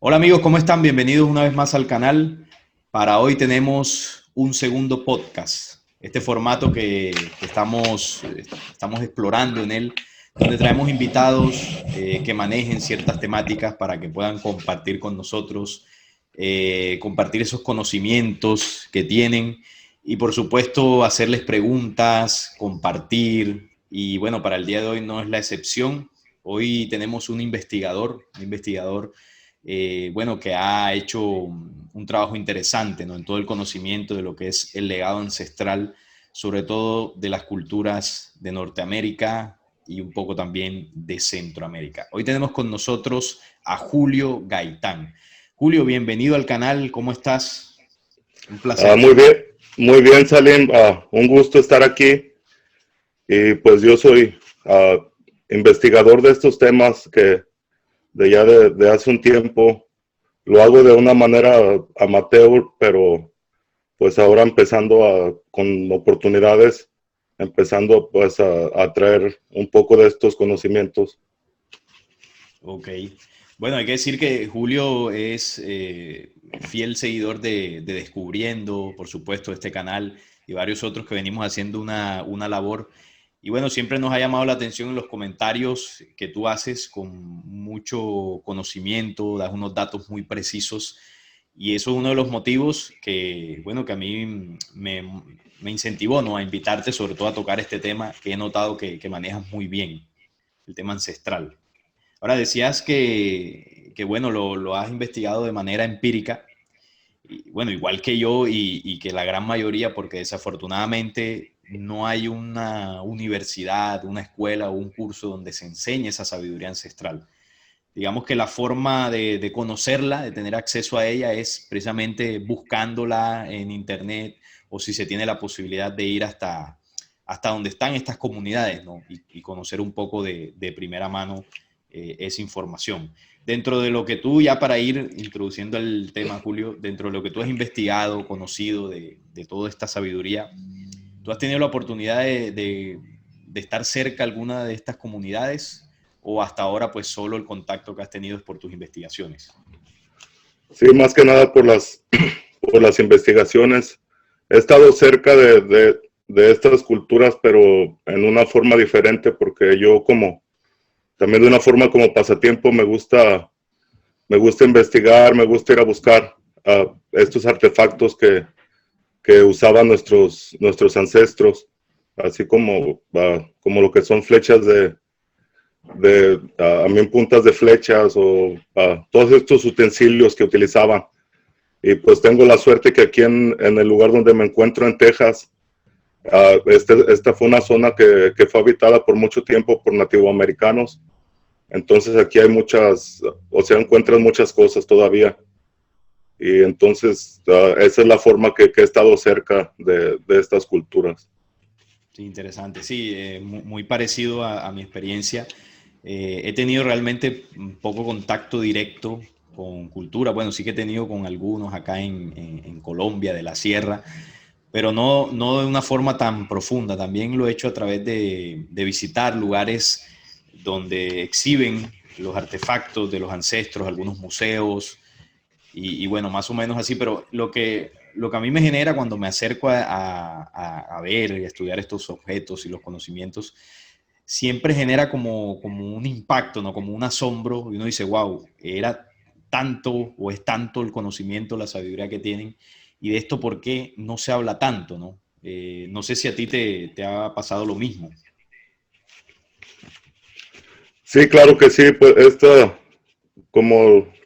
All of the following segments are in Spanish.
Hola amigos, ¿cómo están? Bienvenidos una vez más al canal. Para hoy tenemos un segundo podcast. Este formato que estamos explorando en él, donde traemos invitados que manejen ciertas temáticas para que puedan compartir con nosotros, compartir esos conocimientos que tienen y por supuesto hacerles preguntas, compartir. Y bueno, para el día de hoy no es la excepción. Hoy tenemos un investigador bueno, que ha hecho un trabajo interesante, ¿no? En todo el conocimiento de lo que es el legado ancestral, sobre todo de las culturas de Norteamérica y un poco también de Centroamérica. Hoy tenemos con nosotros a Julio Gaitán. Julio, bienvenido al canal, ¿cómo estás? Un placer. Muy bien, Salim. Un gusto estar aquí. Y pues yo soy investigador de estos temas que de hace un tiempo lo hago de una manera amateur, pero pues ahora con oportunidades, empezando pues a traer un poco de estos conocimientos. Ok. Bueno, hay que decir que Julio es fiel seguidor de Descubriendo, por supuesto, este canal y varios otros que venimos haciendo una labor. Y bueno, siempre nos ha llamado la atención en los comentarios que tú haces con mucho conocimiento, das unos datos muy precisos. Y eso es uno de los motivos que, bueno, que a mí me incentivó, ¿no? A invitarte sobre todo a tocar este tema que he notado que manejas muy bien, el tema ancestral. Ahora decías que bueno, lo has investigado de manera empírica, y, bueno, igual que yo y que la gran mayoría, porque desafortunadamente no hay una universidad, una escuela o un curso donde se enseñe esa sabiduría ancestral. Digamos que la forma de conocerla, de tener acceso a ella, es precisamente buscándola en internet o si se tiene la posibilidad de ir hasta donde están estas comunidades, ¿no? Y conocer un poco de primera mano esa información. Dentro de lo que tú, ya para ir introduciendo el tema, Julio, dentro de lo que tú has investigado, conocido de toda esta sabiduría, ¿tú has tenido la oportunidad de estar cerca de alguna de estas comunidades o hasta ahora pues solo el contacto que has tenido es por tus investigaciones? Sí, más que nada por las investigaciones. He estado cerca de estas culturas, pero en una forma diferente, porque también de una forma como pasatiempo, me gusta investigar, me gusta ir a buscar estos artefactos que usaban nuestros ancestros, así como lo que son flechas también puntas de flechas o todos estos utensilios que utilizaban. Y pues tengo la suerte que aquí en el lugar donde me encuentro, en Texas, esta fue una zona que fue habitada por mucho tiempo por nativoamericanos. Entonces aquí encuentran muchas cosas todavía. Y entonces esa es la forma que he estado cerca de estas culturas. Sí, interesante. Sí, muy parecido a mi experiencia. He tenido realmente un poco contacto directo con cultura. Bueno, sí que he tenido con algunos acá en Colombia, de la sierra, pero no de una forma tan profunda. También lo he hecho a través de visitar lugares donde exhiben los artefactos de los ancestros, algunos museos, y bueno, más o menos así, pero lo que a mí me genera cuando me acerco a ver y a estudiar estos objetos y los conocimientos, siempre genera como un impacto, ¿no? Como un asombro, y uno dice, wow, era tanto o es tanto el conocimiento, la sabiduría que tienen, y de esto por qué no se habla tanto, ¿no? No sé si a ti te ha pasado lo mismo. Sí, claro que sí, pues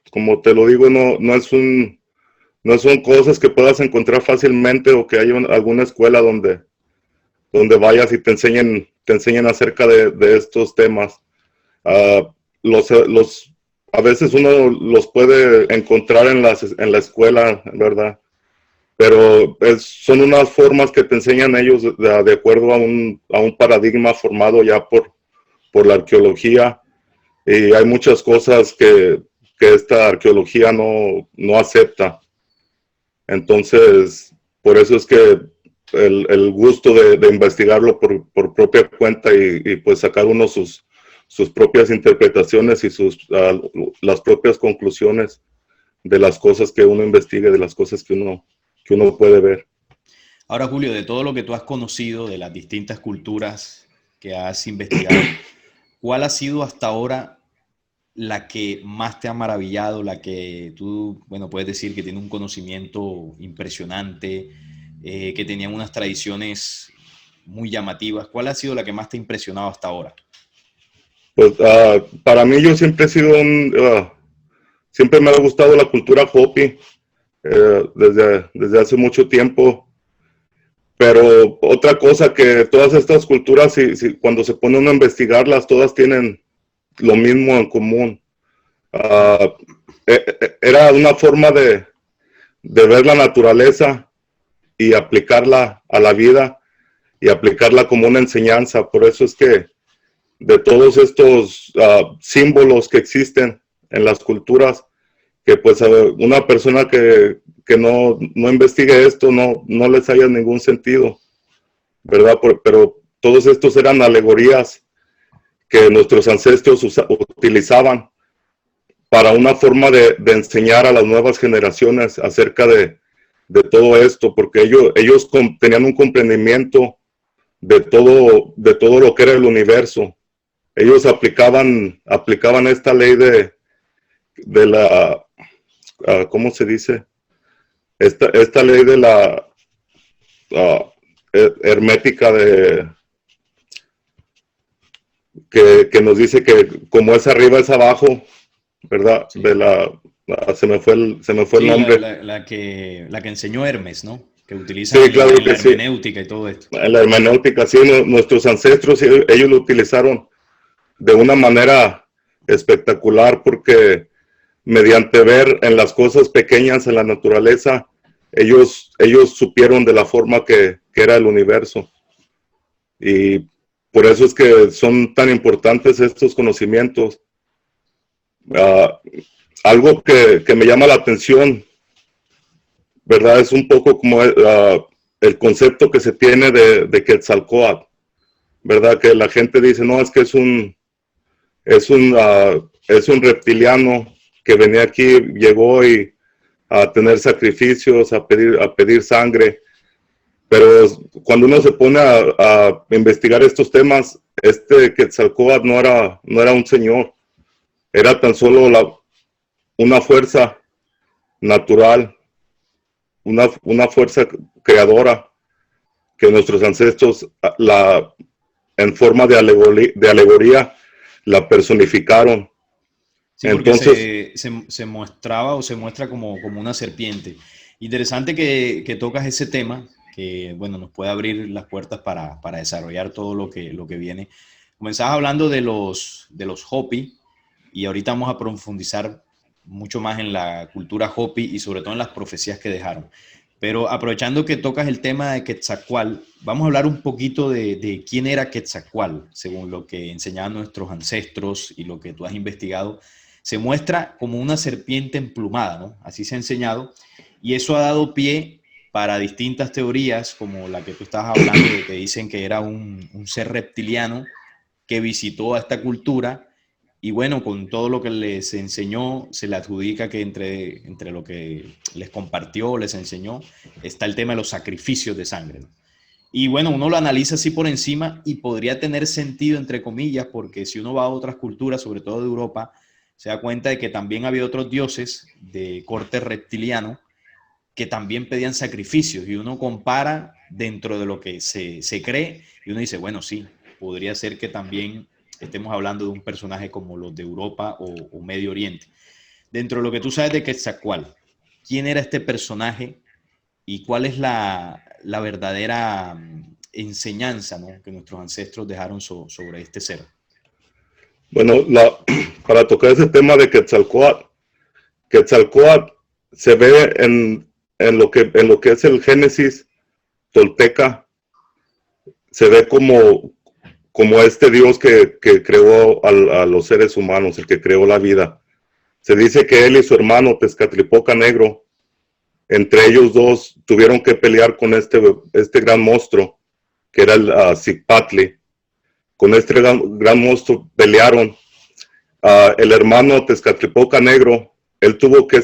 como te lo digo, no son cosas que puedas encontrar fácilmente o que haya alguna escuela donde vayas y te enseñen acerca de estos temas. Uh, a veces uno los puede encontrar en la escuela, ¿verdad? Pero son unas formas que te enseñan ellos de acuerdo a un paradigma formado ya por la arqueología. Y hay muchas cosas que esta arqueología no acepta. Entonces, por eso es que el gusto de investigarlo por propia cuenta y pues sacar uno sus propias interpretaciones y las propias conclusiones de las cosas que uno investiga, de las cosas que uno puede ver. Ahora, Julio, de todo lo que tú has conocido, de las distintas culturas que has investigado, ¿cuál ha sido hasta ahora la que más te ha maravillado, la que tú, bueno, puedes decir que tiene un conocimiento impresionante, que tenían unas tradiciones muy llamativas? ¿Cuál ha sido la que más te ha impresionado hasta ahora? Pues para mí yo siempre he sido siempre me ha gustado la cultura Hopi, desde hace mucho tiempo. Pero otra cosa que todas estas culturas, cuando se pone uno a investigarlas, todas tienen lo mismo en común. Uh, Era una forma de ver la naturaleza y aplicarla a la vida y aplicarla como una enseñanza. Por eso es que de todos estos símbolos que existen en las culturas, que pues una persona que no investigue esto no les haya ningún sentido, ¿verdad? Pero todos estos eran alegorías que nuestros ancestros utilizaban para una forma de enseñar a las nuevas generaciones acerca de todo esto, porque ellos tenían un comprendimiento de todo lo que era el universo. Ellos aplicaban esta ley de la, ¿cómo se dice? Esta ley de la hermética que nos dice que como es arriba es abajo, ¿verdad? Sí. Se me fue el Sí, nombre. la que enseñó Hermes, ¿no? Que utilizan Sí, claro en la que sí. hermenéutica y todo esto. En la hermenéutica, sí, nuestros ancestros, ellos lo utilizaron de una manera espectacular, porque mediante ver en las cosas pequeñas en la naturaleza, ellos supieron de la forma que era el universo. Y por eso es que son tan importantes estos conocimientos. Algo que me llama la atención, ¿verdad? Es un poco como el concepto que se tiene de Quetzalcóatl, ¿verdad? Que la gente dice, no, es que es un reptiliano que venía aquí, llegó a tener sacrificios, a pedir sangre. Pero cuando uno se pone a investigar estos temas, Quetzalcóatl no era un señor, era tan solo una fuerza natural, una fuerza creadora que nuestros ancestros en forma de alegoría la personificaron. Sí, porque Entonces, se mostraba o se muestra como una serpiente. Interesante que tocas ese tema, que bueno, nos puede abrir las puertas para desarrollar todo lo que viene. Comenzabas hablando de los Hopi, y ahorita vamos a profundizar mucho más en la cultura Hopi y sobre todo en las profecías que dejaron. Pero aprovechando que tocas el tema de Quetzalcóatl, vamos a hablar un poquito de quién era Quetzalcóatl, según lo que enseñaban nuestros ancestros y lo que tú has investigado. Se muestra como una serpiente emplumada, ¿no? Así se ha enseñado, y eso ha dado pie para distintas teorías, como la que tú estabas hablando, de que dicen que era un ser reptiliano que visitó a esta cultura. Y bueno, con todo lo que les enseñó, se le adjudica que entre lo que les compartió, les enseñó, está el tema de los sacrificios de sangre, ¿no? Y bueno, uno lo analiza así por encima y podría tener sentido, entre comillas, porque si uno va a otras culturas, sobre todo de Europa, se da cuenta de que también había otros dioses de corte reptiliano que también pedían sacrificios, y uno compara dentro de lo que se cree y uno dice, bueno, sí, podría ser que también estemos hablando de un personaje como los de Europa o Medio Oriente. Dentro de lo que tú sabes de Quetzalcóatl, ¿quién era este personaje y cuál es la verdadera enseñanza, ¿no?, que nuestros ancestros dejaron sobre este ser? bueno, para tocar ese tema de Quetzalcóatl se ve en lo que es el Génesis tolteca, se ve como este Dios que creó a los seres humanos, el que creó la vida. Se dice que él y su hermano Tezcatlipoca Negro, entre ellos dos, tuvieron que pelear con este gran monstruo, que era el Zicpatli. Con este gran monstruo pelearon. El hermano Tezcatlipoca Negro él tuvo que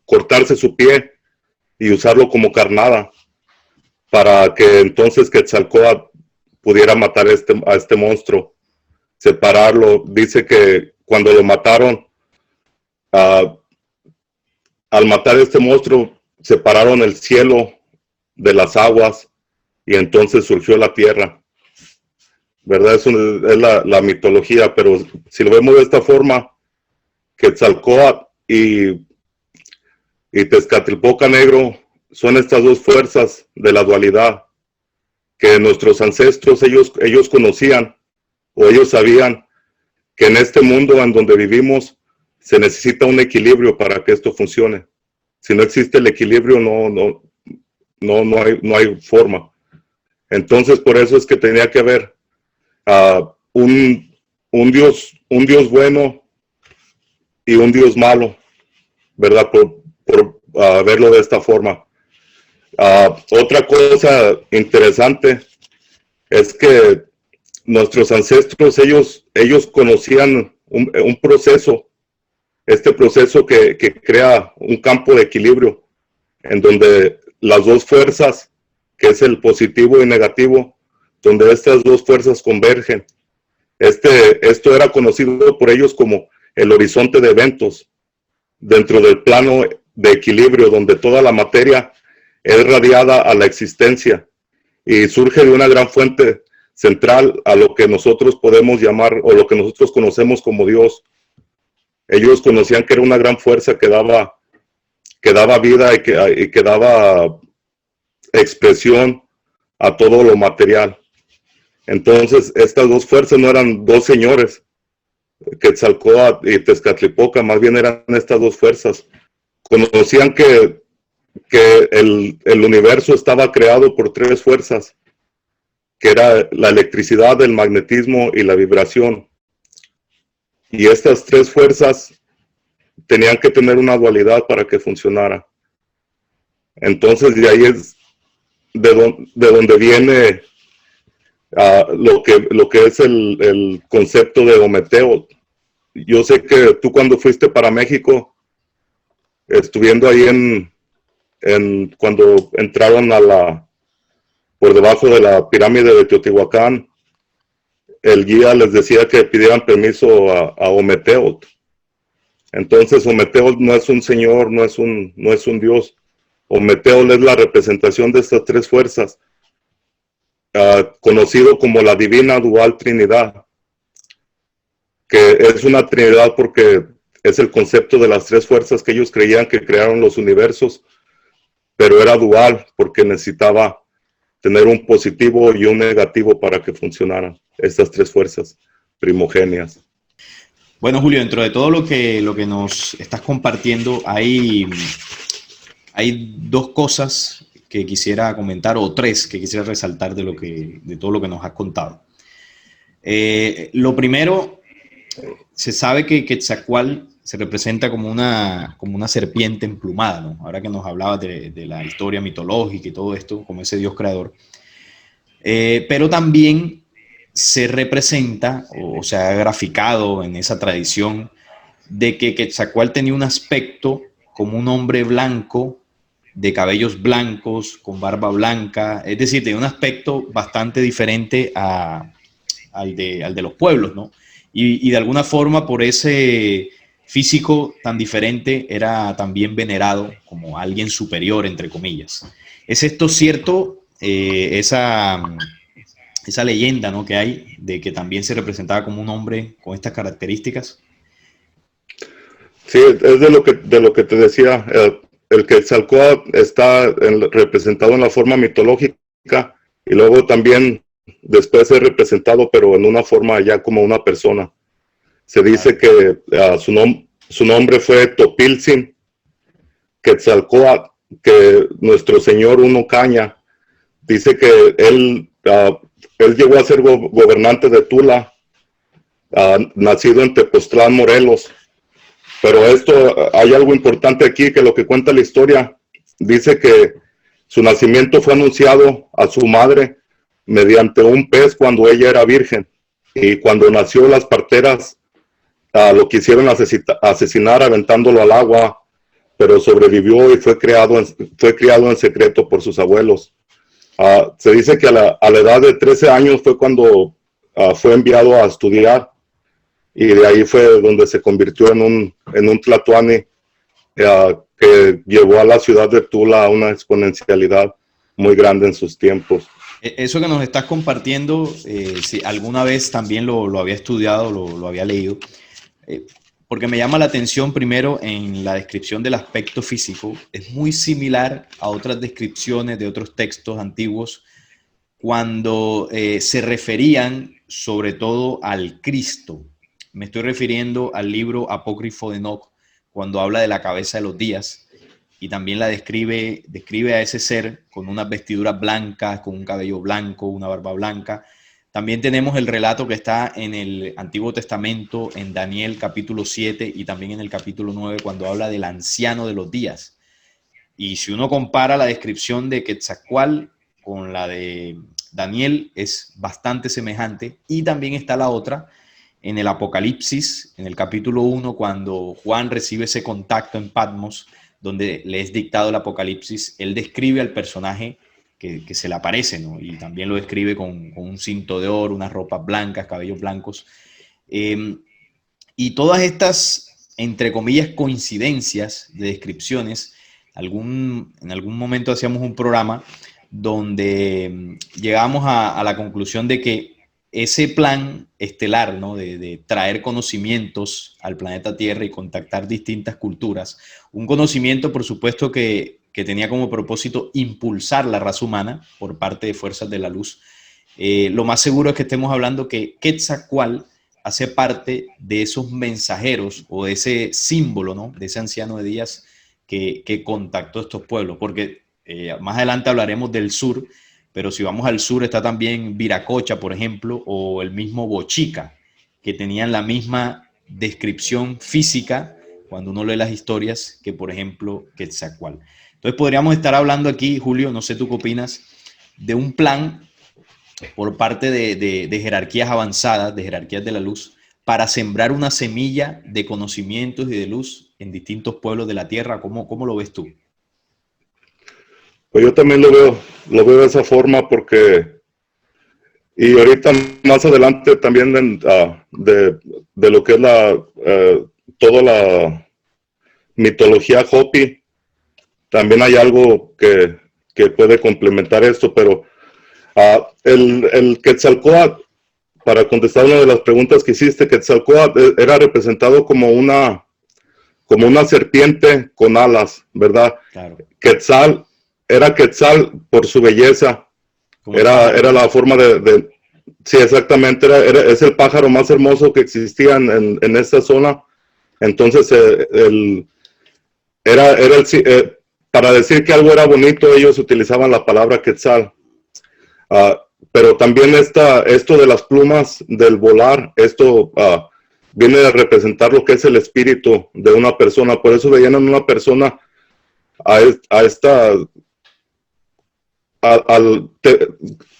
cortarse su pie y usarlo como carnada para que entonces Quetzalcóatl pudiera matar a este monstruo, separarlo. Dice que cuando lo mataron, al matar a este monstruo, separaron el cielo de las aguas y entonces surgió la tierra. ¿Verdad? Eso es la mitología, pero si lo vemos de esta forma, Quetzalcóatl y Tezcatlipoca Negro son estas dos fuerzas de la dualidad que nuestros ancestros, ellos conocían o ellos sabían que en este mundo en donde vivimos se necesita un equilibrio para que esto funcione. Si no existe el equilibrio, no hay forma. Entonces, por eso es que tenía que haber un Dios bueno y un Dios malo, ¿verdad? Por verlo de esta forma. Otra cosa interesante es que nuestros ancestros, ellos conocían un proceso, este proceso que crea un campo de equilibrio en donde las dos fuerzas, que es el positivo y negativo, donde estas dos fuerzas convergen. Esto era conocido por ellos como el horizonte de eventos, dentro del plano de equilibrio, donde toda la materia es radiada a la existencia y surge de una gran fuente central a lo que nosotros podemos llamar, o lo que nosotros conocemos como Dios. Ellos conocían que era una gran fuerza que daba vida y que daba expresión a todo lo material. Entonces, estas dos fuerzas no eran dos señores, Quetzalcóatl y Tezcatlipoca, más bien eran estas dos fuerzas. Conocían que el universo estaba creado por tres fuerzas, que era la electricidad, el magnetismo y la vibración. Y estas tres fuerzas tenían que tener una dualidad para que funcionara. Entonces, de ahí es de donde viene lo que es el concepto de Ometeotl. Yo sé que tú cuando fuiste para México, estuviendo ahí cuando entraron por debajo de la pirámide de Teotihuacán, el guía les decía que pidieran permiso a Ometeotl. Entonces Ometeotl no es un señor, no es un dios. Ometeotl es la representación de estas tres fuerzas, conocido como la divina dual trinidad, que es una trinidad porque es el concepto de las tres fuerzas que ellos creían que crearon los universos, pero era dual porque necesitaba tener un positivo y un negativo para que funcionaran estas tres fuerzas primogéneas. Bueno, Julio, dentro de todo lo que nos estás compartiendo, hay dos cosas que quisiera comentar, o tres que quisiera resaltar de todo lo que nos has contado. Lo primero, se sabe que Quetzalcóatl se representa como una serpiente emplumada, ¿no? Ahora que nos hablabas de la historia mitológica y todo esto, como ese dios creador. Pero también se representa, o se ha graficado en esa tradición, de que Quetzalcóatl tenía un aspecto como un hombre blanco, de cabellos blancos, con barba blanca, es decir, tenía un aspecto bastante diferente al de los pueblos, ¿no? Y de alguna forma, por ese físico tan diferente, era también venerado como alguien superior, entre comillas. ¿Es esto cierto? Esa leyenda, ¿no?, que hay de que también se representaba como un hombre con estas características. Sí, es de lo que te decía. El Quetzalcóatl está representado en la forma mitológica y luego también después es representado, pero en una forma ya como una persona. Se dice que su nombre fue Topiltzin Quetzalcóatl, que nuestro señor Uno Caña dice que él llegó a ser gobernante de Tula, nacido en Tepoztlán, Morelos. Pero hay algo importante aquí, que lo que cuenta la historia, dice que su nacimiento fue anunciado a su madre mediante un pez cuando ella era virgen. Y cuando nació, las parteras lo quisieron asesinar aventándolo al agua, pero sobrevivió y fue criado en secreto por sus abuelos. Se dice que a la edad de 13 años fue cuando fue enviado a estudiar, y de ahí fue donde se convirtió en un tlatoani, que llevó a la ciudad de Tula a una exponencialidad muy grande en sus tiempos. Eso que nos estás compartiendo, si alguna vez también lo había estudiado, lo había leído, porque me llama la atención primero en la descripción del aspecto físico. Es muy similar a otras descripciones de otros textos antiguos cuando se referían sobre todo al Cristo. Me estoy refiriendo al libro apócrifo de Enoc, cuando habla de la cabeza de los días, y también la describe a ese ser con unas vestiduras blancas, con un cabello blanco, una barba blanca. También tenemos el relato que está en el Antiguo Testamento, en Daniel capítulo 7 y también en el capítulo 9, cuando habla del anciano de los días. Y si uno compara la descripción de Quetzalcóatl con la de Daniel, es bastante semejante. Y también está la otra en el Apocalipsis, en el capítulo 1, cuando Juan recibe ese contacto en Patmos, donde le es dictado el Apocalipsis. Él describe al personaje que se le aparece, ¿no? Y también lo describe con un cinto de oro, unas ropas blancas, cabellos blancos. Y todas estas, entre comillas, coincidencias de descripciones, en algún momento hacíamos un programa donde llegamos a la conclusión de que ese plan estelar, ¿no? de traer conocimientos al planeta Tierra y contactar distintas culturas, un conocimiento, por supuesto, que tenía como propósito impulsar la raza humana por parte de fuerzas de la luz. Lo más seguro es que estemos hablando que Quetzalcóatl hace parte de esos mensajeros o de ese símbolo, ¿no? De ese anciano de días que contactó a estos pueblos, porque más adelante hablaremos del sur, pero si vamos al sur está también Viracocha, por ejemplo, o el mismo Bochica, que tenían la misma descripción física cuando uno lee las historias que, por ejemplo, Quetzalcóatl. Entonces podríamos estar hablando aquí, Julio, no sé tú qué opinas, de un plan por parte de jerarquías avanzadas, de jerarquías de la luz, para sembrar una semilla de conocimientos y de luz en distintos pueblos de la Tierra. ¿Cómo lo ves tú? Pues yo también lo veo de esa forma, porque, y ahorita más adelante también de lo que es toda la mitología Hopi, también hay algo que puede complementar esto, pero el Quetzalcóatl, para contestar una de las preguntas que hiciste, Quetzalcóatl era representado como una serpiente con alas, ¿verdad? Claro. Era Quetzal por su belleza, era la forma sí, exactamente, es el pájaro más hermoso que existía en esta zona. Entonces, para decir que algo era bonito, ellos utilizaban la palabra Quetzal. Pero también esto de las plumas, del volar, esto viene a representar lo que es el espíritu de una persona. Por eso veían en una persona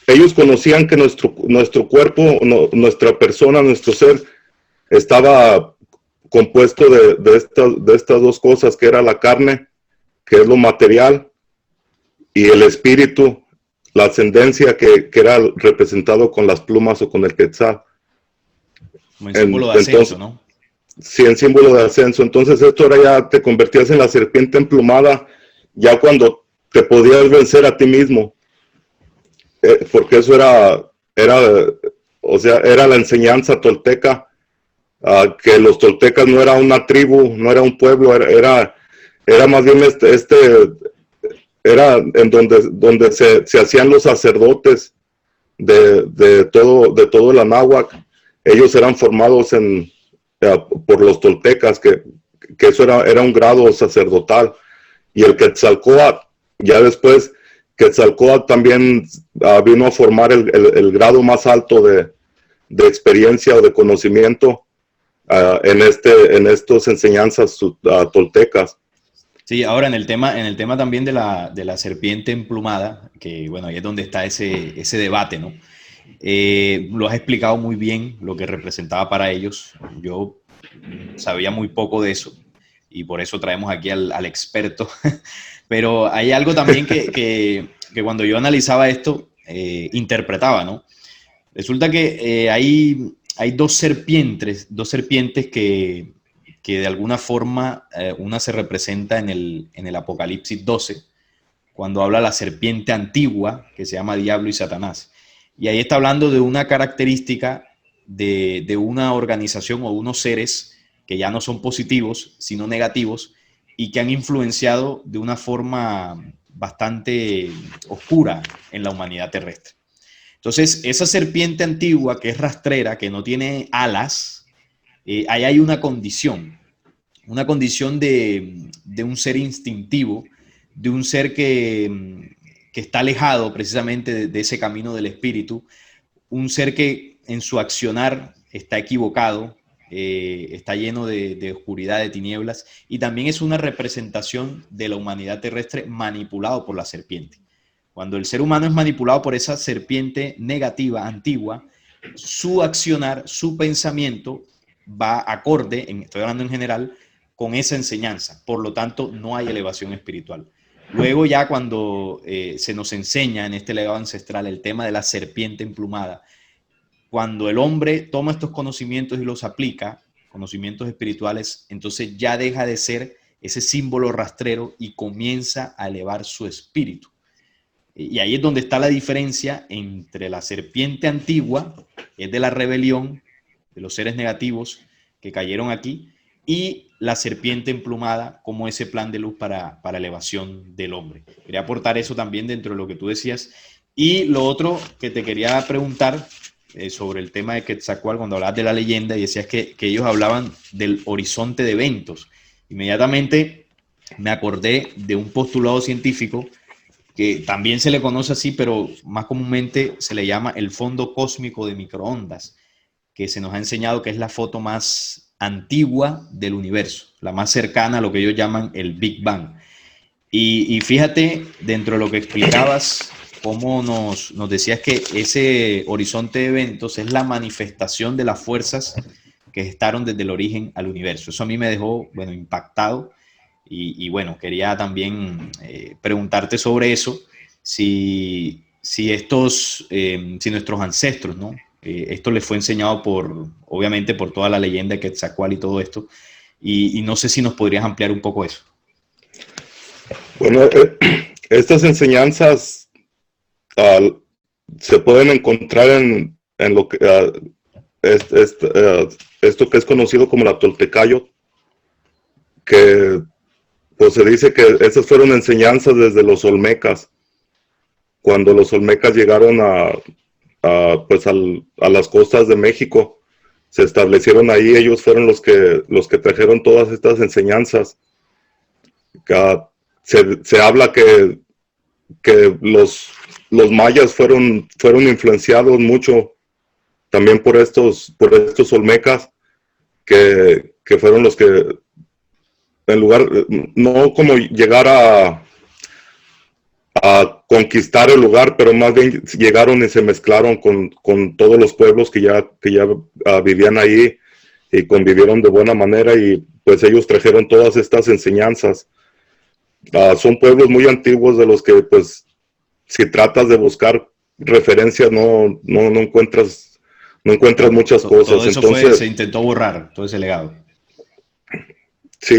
ellos conocían que nuestro cuerpo, nuestra persona, nuestro ser, estaba compuesto de estas dos cosas, que era la carne, que es lo material, y el espíritu, la ascendencia, que era representado con las plumas o con el quetzal. Como en símbolo de ascenso, ¿no? Sí, en símbolo de ascenso. Entonces esto era, ya te convertías en la serpiente emplumada, ya cuando te podías vencer a ti mismo. Porque eso era la enseñanza tolteca, que los toltecas no era una tribu, no era un pueblo, era más bien era en donde se hacían los sacerdotes de todo el Anáhuac. Ellos eran formados por los toltecas, que eso era un grado sacerdotal. Y el Quetzalcóatl, ya después, Quetzalcóatl también vino a formar el grado más alto de experiencia o de conocimiento en estas enseñanzas toltecas. Sí, ahora en el tema también de la serpiente emplumada, que bueno, ahí es donde está ese debate, ¿no? Lo has explicado muy bien lo que representaba para ellos. Yo sabía muy poco de eso y por eso traemos aquí al experto. Pero hay algo también que cuando yo analizaba esto, interpretaba, ¿no? Resulta que hay dos serpientes que de alguna forma una se representa en el Apocalipsis 12, cuando habla la serpiente antigua, que se llama Diablo y Satanás. Y ahí está hablando de una característica de una organización o unos seres que ya no son positivos, sino negativos, y que han influenciado de una forma bastante oscura en la humanidad terrestre. Entonces, esa serpiente antigua que es rastrera, que no tiene alas, ahí hay una condición de un ser instintivo, de un ser que está alejado precisamente de ese camino del espíritu, un ser que en su accionar está equivocado, está lleno de oscuridad, de tinieblas, y también es una representación de la humanidad terrestre manipulado por la serpiente. Cuando el ser humano es manipulado por esa serpiente negativa, antigua, su accionar, su pensamiento va acorde, estoy hablando en general, con esa enseñanza. Por lo tanto, no hay elevación espiritual. Luego ya cuando se nos enseña en este legado ancestral el tema de la serpiente emplumada, cuando el hombre toma estos conocimientos y los aplica, conocimientos espirituales, entonces ya deja de ser ese símbolo rastrero y comienza a elevar su espíritu. Y ahí es donde está la diferencia entre la serpiente antigua, que es de la rebelión, de los seres negativos que cayeron aquí, y la serpiente emplumada como ese plan de luz para elevación del hombre. Quería aportar eso también dentro de lo que tú decías. Y lo otro que te quería preguntar sobre el tema de Quetzalcóatl, cuando hablabas de la leyenda y decías que ellos hablaban del horizonte de eventos. Inmediatamente me acordé de un postulado científico que también se le conoce así, pero más comúnmente se le llama el fondo cósmico de microondas, que se nos ha enseñado que es la foto más antigua del universo, la más cercana a lo que ellos llaman el Big Bang. Y fíjate, dentro de lo que explicabas, cómo nos decías que ese horizonte de eventos es la manifestación de las fuerzas que gestaron desde el origen al universo. Eso a mí me dejó, bueno, impactado. Y bueno, quería también preguntarte sobre eso, si nuestros ancestros, ¿no? Esto les fue enseñado obviamente, por toda la leyenda de Quetzalcóatl y todo esto, y no sé si nos podrías ampliar un poco eso. Bueno, estas enseñanzas se pueden encontrar en lo que esto que es conocido como la Toltecayo, que pues se dice que esas fueron enseñanzas desde los olmecas, cuando los olmecas llegaron pues a las costas de México, se establecieron ahí. Ellos fueron los que trajeron todas estas enseñanzas. Se habla que los mayas fueron influenciados mucho también por estos olmecas, que fueron los que, en lugar, no como llegar a conquistar el lugar, pero más bien llegaron y se mezclaron con todos los pueblos que ya vivían ahí y convivieron de buena manera, y pues ellos trajeron todas estas enseñanzas. Son pueblos muy antiguos de los que, pues, si tratas de buscar referencias no encuentras muchas cosas. Todo eso entonces se intentó borrar, todo ese legado. Sí,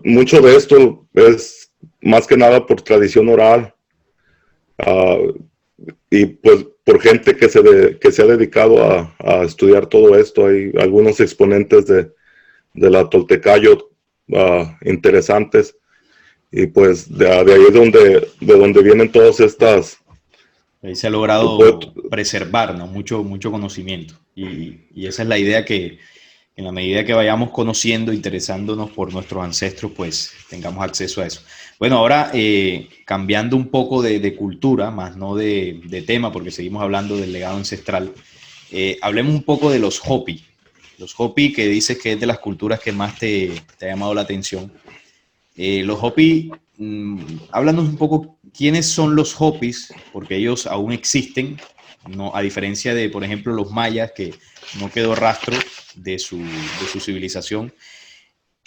mucho de esto es más que nada por tradición oral, y pues por gente que se ha dedicado a estudiar todo esto. Hay algunos exponentes de la Toltecayo interesantes, y pues de ahí es de donde vienen todas estas. Ahí se ha logrado preservar, ¿no? Mucho conocimiento. Y esa es la idea, que en la medida que vayamos conociendo, interesándonos por nuestros ancestros, pues tengamos acceso a eso. Bueno, ahora cambiando un poco de cultura, más no de tema, porque seguimos hablando del legado ancestral, hablemos un poco de los Hopi. Los Hopi, que dices que es de las culturas que más te ha llamado la atención. Los Hopi, háblanos un poco quiénes son los Hopis, porque ellos aún existen, No, a diferencia de, por ejemplo, los mayas, que no quedó rastro de su civilización.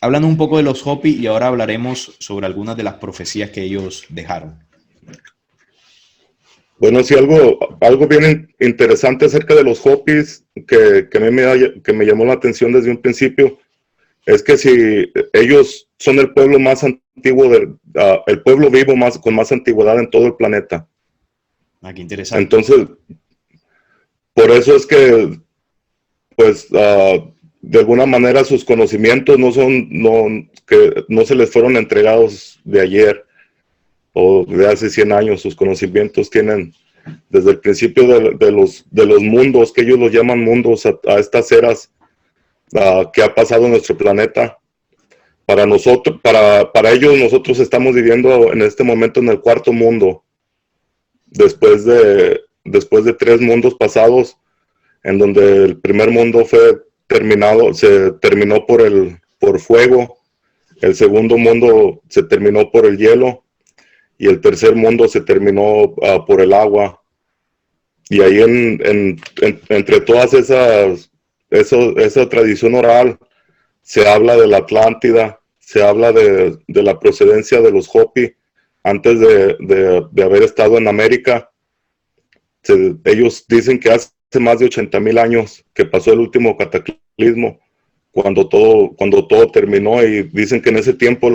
Hablando un poco de los Hopi y ahora hablaremos sobre algunas de las profecías que ellos dejaron. Bueno, sí, algo bien interesante acerca de los Hopis que a mí que me llamó la atención desde un principio es que si ellos son el pueblo más antiguo, el pueblo vivo con más antigüedad en todo el planeta. Ah, qué interesante. Entonces, por eso es que, pues, de alguna manera sus conocimientos que no se les fueron entregados de ayer o de hace 100 años. Sus conocimientos tienen desde el principio de los mundos, que ellos los llaman mundos, a estas eras que ha pasado en nuestro planeta. Para nosotros, para ellos, nosotros estamos viviendo en este momento en el cuarto mundo, después de 3 mundos pasados, en donde el primer mundo se terminó por fuego, el segundo mundo se terminó por el hielo, y el tercer mundo se terminó por el agua. Y ahí entre todas esa tradición oral, se habla de la Atlántida, se habla de la procedencia de los Hopi antes de haber estado en América. Ellos dicen que hace más de 80,000 años que pasó el último cataclismo, cuando todo terminó, y dicen que en ese tiempo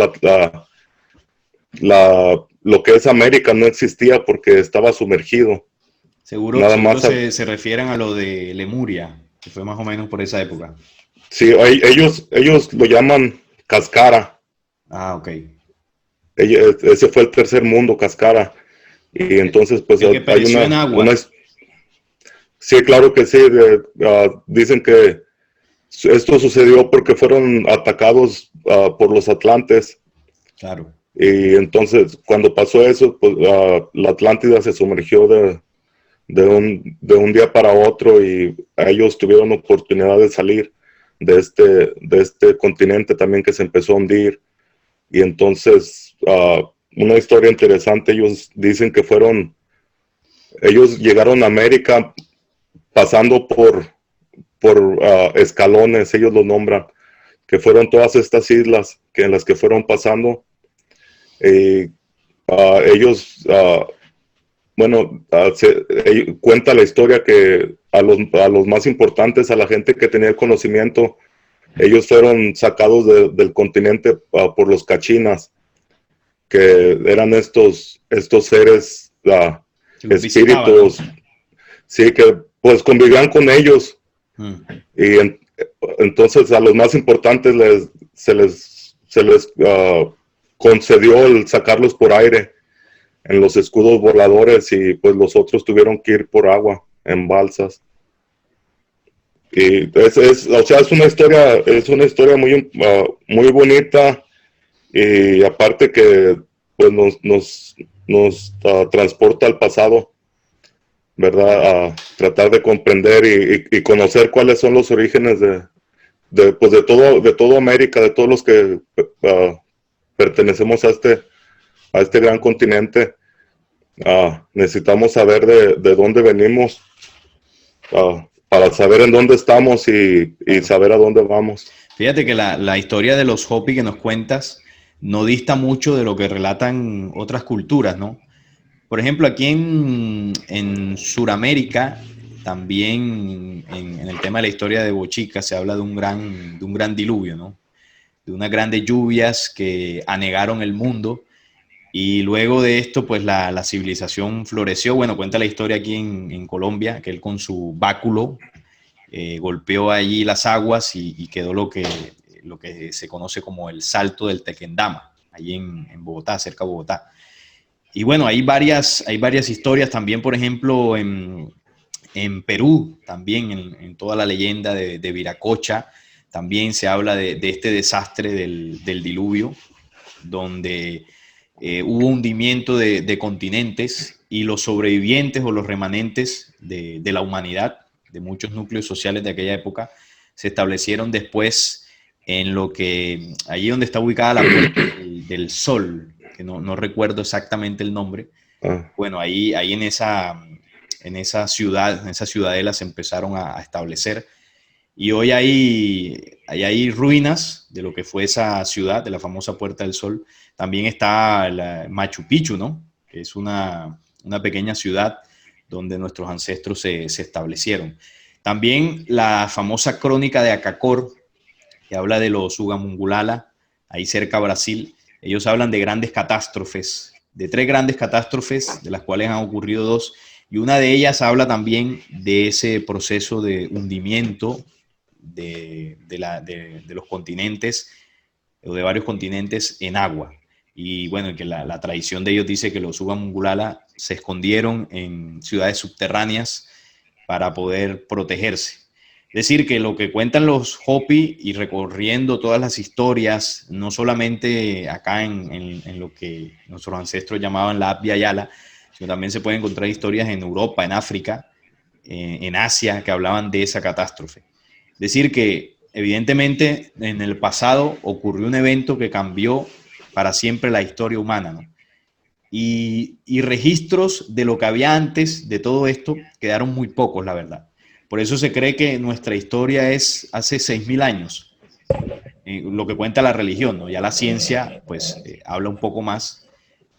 lo que es América no existía porque estaba sumergido. Seguro, Nada seguro más. se refieren a lo de Lemuria, que fue más o menos por esa época. Sí, ellos lo llaman Cascara. Ah, ok. Ese fue el tercer mundo, Cascara. Y entonces, pues El que hay pereció en agua. Sí, claro que sí. Dicen que esto sucedió porque fueron atacados por los atlantes. Claro. Y entonces, cuando pasó eso, pues la Atlántida se sumergió de un día para otro, y ellos tuvieron oportunidad de salir de este continente también, que se empezó a hundir. Y entonces, una historia interesante, ellos dicen que ellos llegaron a América pasando por escalones, ellos lo nombran, que fueron todas estas islas en las que fueron pasando. Ellos, bueno, cuenta la historia que a los más importantes, a la gente que tenía el conocimiento, ellos fueron sacados del continente por los cachinas, que eran estos seres, Que los visitaban, ¿no? espíritus, sí, que pues convivían con ellos. Y entonces a los más importantes se les concedió el sacarlos por aire en los escudos voladores, y pues los otros tuvieron que ir por agua en balsas. Y o sea, es una historia muy bonita, y aparte que pues nos transporta al pasado, ¿verdad? A tratar de comprender y conocer cuáles son los orígenes pues de todo América, de todos los que pertenecemos a este gran continente. Necesitamos saber de dónde venimos, para saber en dónde estamos y saber a dónde vamos. Fíjate que la historia de los Hopi que nos cuentas no dista mucho de lo que relatan otras culturas, ¿no? Por ejemplo, aquí en Sudamérica, también en el tema de la historia de Bochica, se habla de un gran diluvio, ¿no? De unas grandes lluvias que anegaron el mundo, y luego de esto, pues la civilización floreció. Bueno, cuenta la historia aquí en Colombia, que él con su báculo golpeó allí las aguas y quedó lo que se conoce como el Salto del Tequendama, allí en Bogotá, cerca de Bogotá. Y bueno, hay varias historias también, por ejemplo, en Perú, también en toda la leyenda de Viracocha, también se habla de este desastre del diluvio, donde hubo hundimiento de continentes, y los sobrevivientes o los remanentes de la humanidad, de muchos núcleos sociales de aquella época, se establecieron después en lo que, allí donde está ubicada la Puerta del Sol, que no recuerdo exactamente el nombre. Ah, Bueno, ahí en esa ciudad, en esa ciudadela se empezaron a establecer. Y hoy hay ruinas de lo que fue esa ciudad, de la famosa Puerta del Sol. También está Machu Picchu, ¿no? Que es una pequeña ciudad donde nuestros ancestros se establecieron. También la famosa crónica de Acacor, que habla de los Ugamungulala, ahí cerca a Brasil. Ellos hablan de grandes catástrofes, de 3 grandes catástrofes, de las cuales han ocurrido 2, y una de ellas habla también de ese proceso de hundimiento de los continentes, o de varios continentes, en agua. Y bueno, que la tradición de ellos dice que los Ugamungulala se escondieron en ciudades subterráneas para poder protegerse. Es decir, que lo que cuentan los Hopi, y recorriendo todas las historias, no solamente acá en lo que nuestros ancestros llamaban la Abya Yala, sino también se pueden encontrar historias en Europa, en África, en Asia, que hablaban de esa catástrofe. Es decir, que evidentemente en el pasado ocurrió un evento que cambió para siempre la historia humana, ¿no? Y registros de lo que había antes de todo esto quedaron muy pocos, la verdad. Por eso se cree que nuestra historia es hace 6.000 años, lo que cuenta la religión, ¿no? Ya la ciencia pues habla un poco más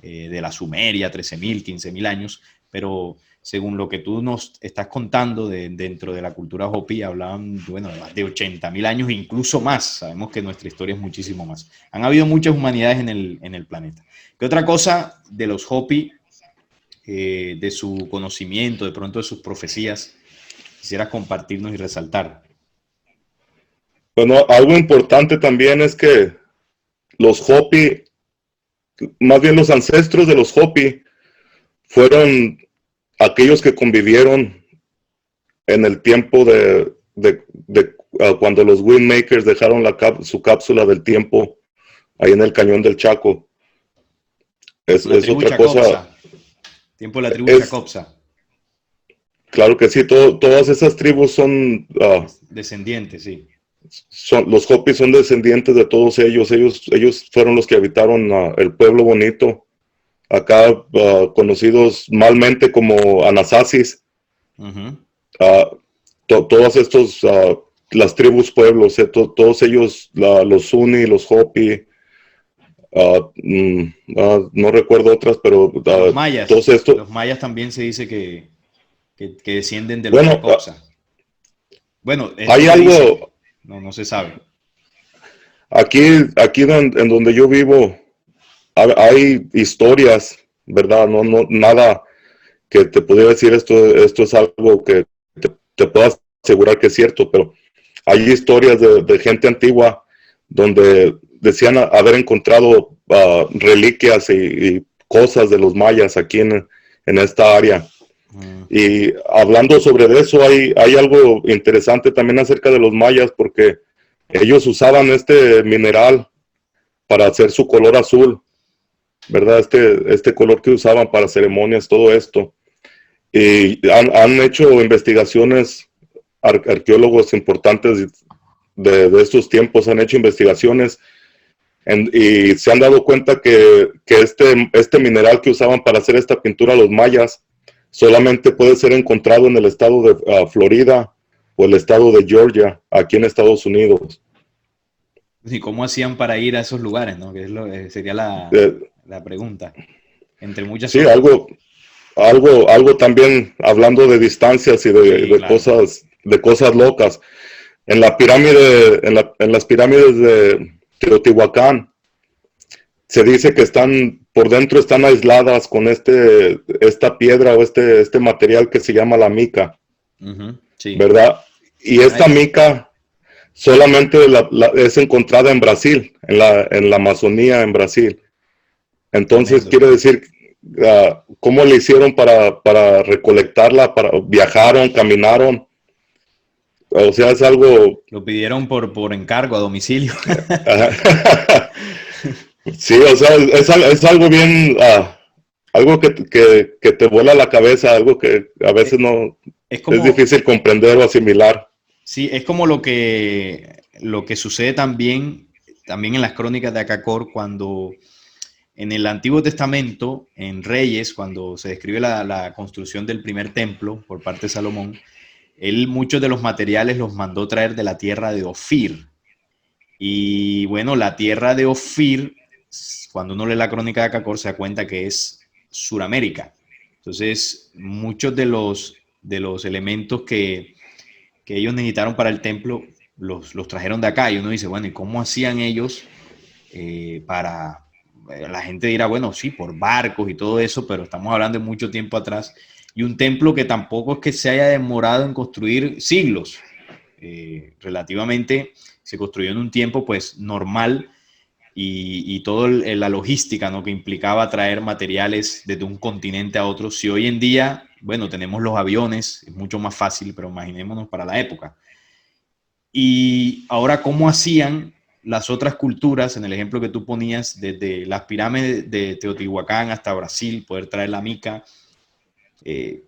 de la Sumeria, 13.000, 15.000 años, pero según lo que tú nos estás contando dentro de la cultura Hopi, hablaban, bueno, de más de 80.000 años, incluso más. Sabemos que nuestra historia es muchísimo más. Han habido muchas humanidades en el planeta. ¿Qué otra cosa de los Hopi, de su conocimiento, de pronto de sus profecías, quisieras compartirnos y resaltar? Bueno, algo importante también es que los Hopi, más bien los ancestros de los Hopi, fueron aquellos que convivieron en el tiempo de cuando los Windmakers dejaron su cápsula del tiempo ahí en el cañón del Chaco. Es otra cosa. Tiempo de la tribu Chacopsa. Claro que sí, todas esas tribus son descendientes, sí. Los Hopi son descendientes de todos ellos. Ellos fueron los que habitaron el pueblo bonito, acá conocidos malmente como Anasasis. Todos estos, las tribus pueblos, todos ellos, los Zuni, los Hopi, no recuerdo otras, pero los mayas, todos estos. Los mayas también se dice que descienden de los Chacopsa. Bueno, hay algo, no se sabe. Aquí en donde yo vivo hay historias, ¿verdad? No, nada que te pudiera decir esto es algo que te puedo asegurar que es cierto, pero hay historias de gente antigua donde decían haber encontrado reliquias y cosas de los mayas aquí en esta área. Y hablando sobre eso, hay algo interesante también acerca de los mayas, porque ellos usaban este mineral para hacer su color azul, ¿verdad? Este color que usaban para ceremonias, todo esto. Y han hecho investigaciones, arqueólogos importantes de estos tiempos han hecho investigaciones y se han dado cuenta que este mineral que usaban para hacer esta pintura los mayas solamente puede ser encontrado en el estado de Florida o el estado de Georgia, aquí en Estados Unidos. ¿Y cómo hacían para ir a esos lugares, no? Que sería la pregunta. Entre muchas sí, otras. algo también hablando de distancias y claro, de cosas locas. En las pirámides de Teotihuacán se dice que por dentro están aisladas con esta piedra o este material que se llama la mica, sí, ¿verdad? Y esta mica solamente es encontrada en Brasil, en la Amazonía, en Brasil. Entonces, quiere decir, ¿cómo le hicieron para recolectarla? ¿Viajaron, caminaron? O sea, es algo... Lo pidieron por encargo, a domicilio. Sí, o sea, es algo bien... algo que te vuela la cabeza, algo que a veces es difícil comprender o asimilar. Sí, es como lo que sucede también en las crónicas de Acacor, cuando en el Antiguo Testamento, en Reyes, cuando se describe la construcción del primer templo por parte de Salomón, él muchos de los materiales los mandó traer de la tierra de Ofir. Y bueno, la tierra de Ofir, cuando uno lee la crónica de Acacor, se da cuenta que es Suramérica. Entonces, muchos de los elementos que ellos necesitaron para el templo los trajeron de acá. Y uno dice, bueno, ¿y cómo hacían ellos para... La gente dirá, bueno, sí, por barcos y todo eso, pero estamos hablando de mucho tiempo atrás. Y un templo que tampoco es que se haya demorado en construir siglos. Relativamente se construyó en un tiempo pues normal y toda la logística, ¿no?, que implicaba traer materiales desde un continente a otro. Si hoy en día, bueno, tenemos los aviones, es mucho más fácil, pero imaginémonos para la época. Y ahora, ¿cómo hacían las otras culturas, en el ejemplo que tú ponías, desde las pirámides de Teotihuacán hasta Brasil, poder traer la mica?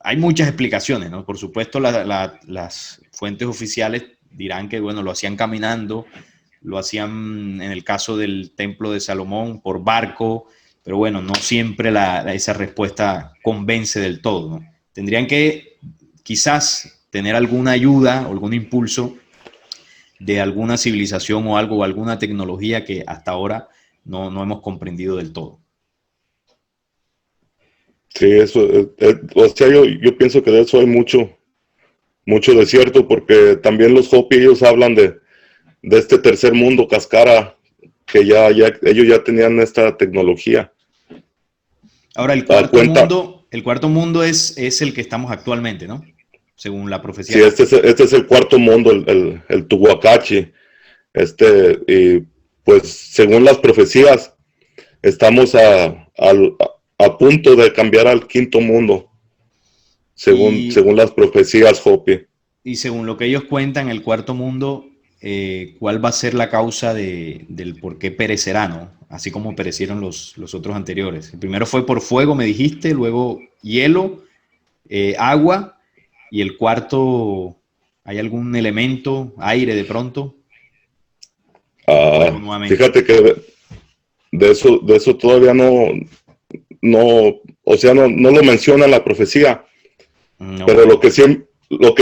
Hay muchas explicaciones, ¿no? Por supuesto, las fuentes oficiales dirán que, bueno, lo hacían caminando, lo hacían en el caso del templo de Salomón por barco, pero bueno, no siempre esa respuesta convence del todo, ¿no? Tendrían que quizás tener alguna ayuda o algún impulso de alguna civilización o algo, o alguna tecnología que hasta ahora no hemos comprendido del todo. Sí, eso, o sea, yo pienso que de eso hay mucho de cierto, porque también los Hopi, ellos hablan de este tercer mundo, Cascara, que ellos ya tenían esta tecnología. Ahora, el cuarto mundo es el que estamos actualmente, ¿no? Según la profecía. Sí, este es el cuarto mundo, el Tuhuacachi. Y pues según las profecías, estamos a punto de cambiar al quinto mundo, según las profecías Hopi. Y según lo que ellos cuentan, el cuarto mundo, ¿cuál va a ser la causa del por qué perecerá, ¿no? Así como perecieron los otros anteriores. El primero fue por fuego, me dijiste, luego hielo, agua, y el cuarto, ¿hay algún elemento, aire de pronto? Fíjate que de eso todavía no, o sea, no lo menciona la profecía, no, pero lo que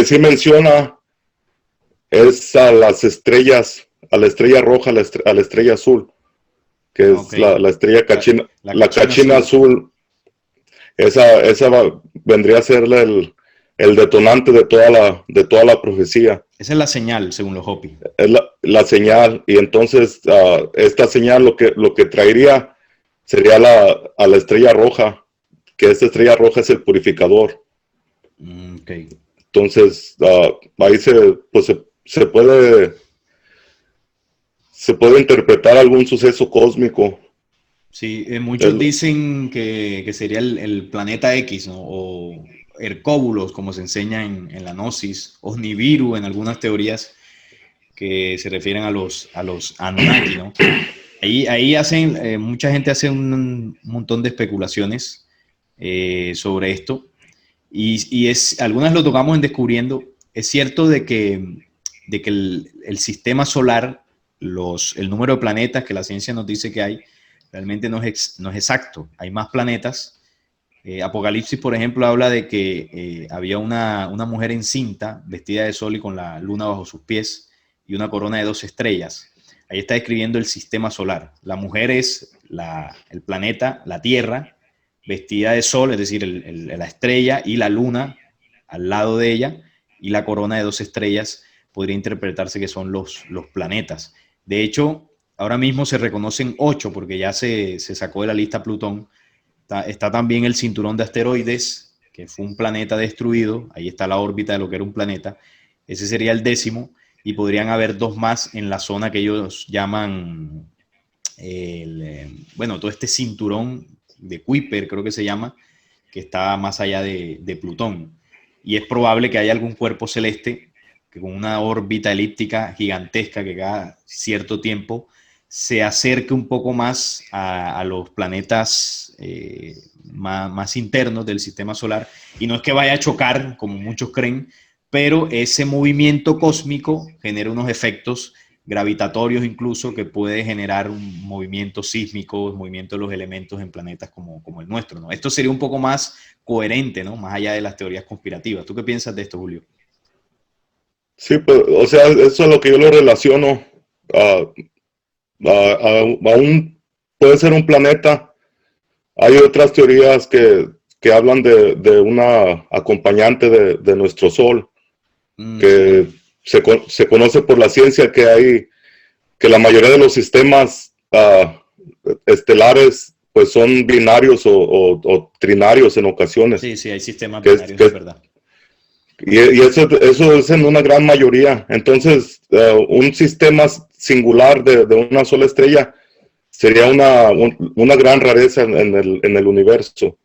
sí menciona es a las estrellas, a la estrella roja, a la estrella azul, que es la estrella cachina, la cachina azul. Esa vendría a ser el detonante de toda la profecía. Esa es la señal, según los Hopi. Es la señal, y entonces esta señal lo que traería sería a la estrella roja, que esta estrella roja es el purificador. Okay. Entonces ahí se puede interpretar algún suceso cósmico. Sí, muchos dicen que sería el planeta X, ¿no? O Hercóbulos, como se enseña en la Gnosis, o Nibiru en algunas teorías que se refieren a los Anunnaki, ¿no? Ahí hacen, mucha gente hace un montón de especulaciones sobre esto, y algunas lo tocamos en Descubriendo. Es cierto de que el sistema solar, el número de planetas que la ciencia nos dice que hay, realmente no es exacto. Hay más planetas. Apocalipsis, por ejemplo, habla de que había una mujer encinta, vestida de sol y con la luna bajo sus pies y una corona de 2 estrellas. Ahí está describiendo el sistema solar. La mujer es el planeta, la Tierra, vestida de sol, es decir, la estrella y la luna al lado de ella, y la corona de 2 estrellas podría interpretarse que son los planetas. De hecho, ahora mismo se reconocen 8 porque ya se sacó de la lista Plutón. Está también el cinturón de asteroides, que fue un planeta destruido. Ahí está la órbita de lo que era un planeta. Ese sería el 10º, y podrían haber 2 más en la zona que ellos llaman, todo este cinturón de Kuiper, creo que se llama, que está más allá de Plutón. Y es probable que haya algún cuerpo celeste que con una órbita elíptica gigantesca que cada cierto tiempo se acerque un poco más a los planetas más internos del sistema solar. Y no es que vaya a chocar, como muchos creen, pero ese movimiento cósmico genera unos efectos gravitatorios incluso, que puede generar un movimiento sísmico, movimiento de los elementos en planetas como el nuestro, ¿no? Esto sería un poco más coherente, ¿no? Más allá de las teorías conspirativas. ¿Tú qué piensas de esto, Julio? Sí, pues, o sea, eso es lo que yo lo relaciono a, a un, puede ser un planeta. Hay otras teorías que hablan de una acompañante de nuestro Sol, Sí. que se conoce por la ciencia que hay, que la mayoría de los sistemas estelares pues son binarios o trinarios en ocasiones. Sí, sí, hay sistemas Que es, binarios, que es es, verdad. y eso es en una gran mayoría. Entonces, un sistema singular de una sola estrella sería una gran rareza en el universo,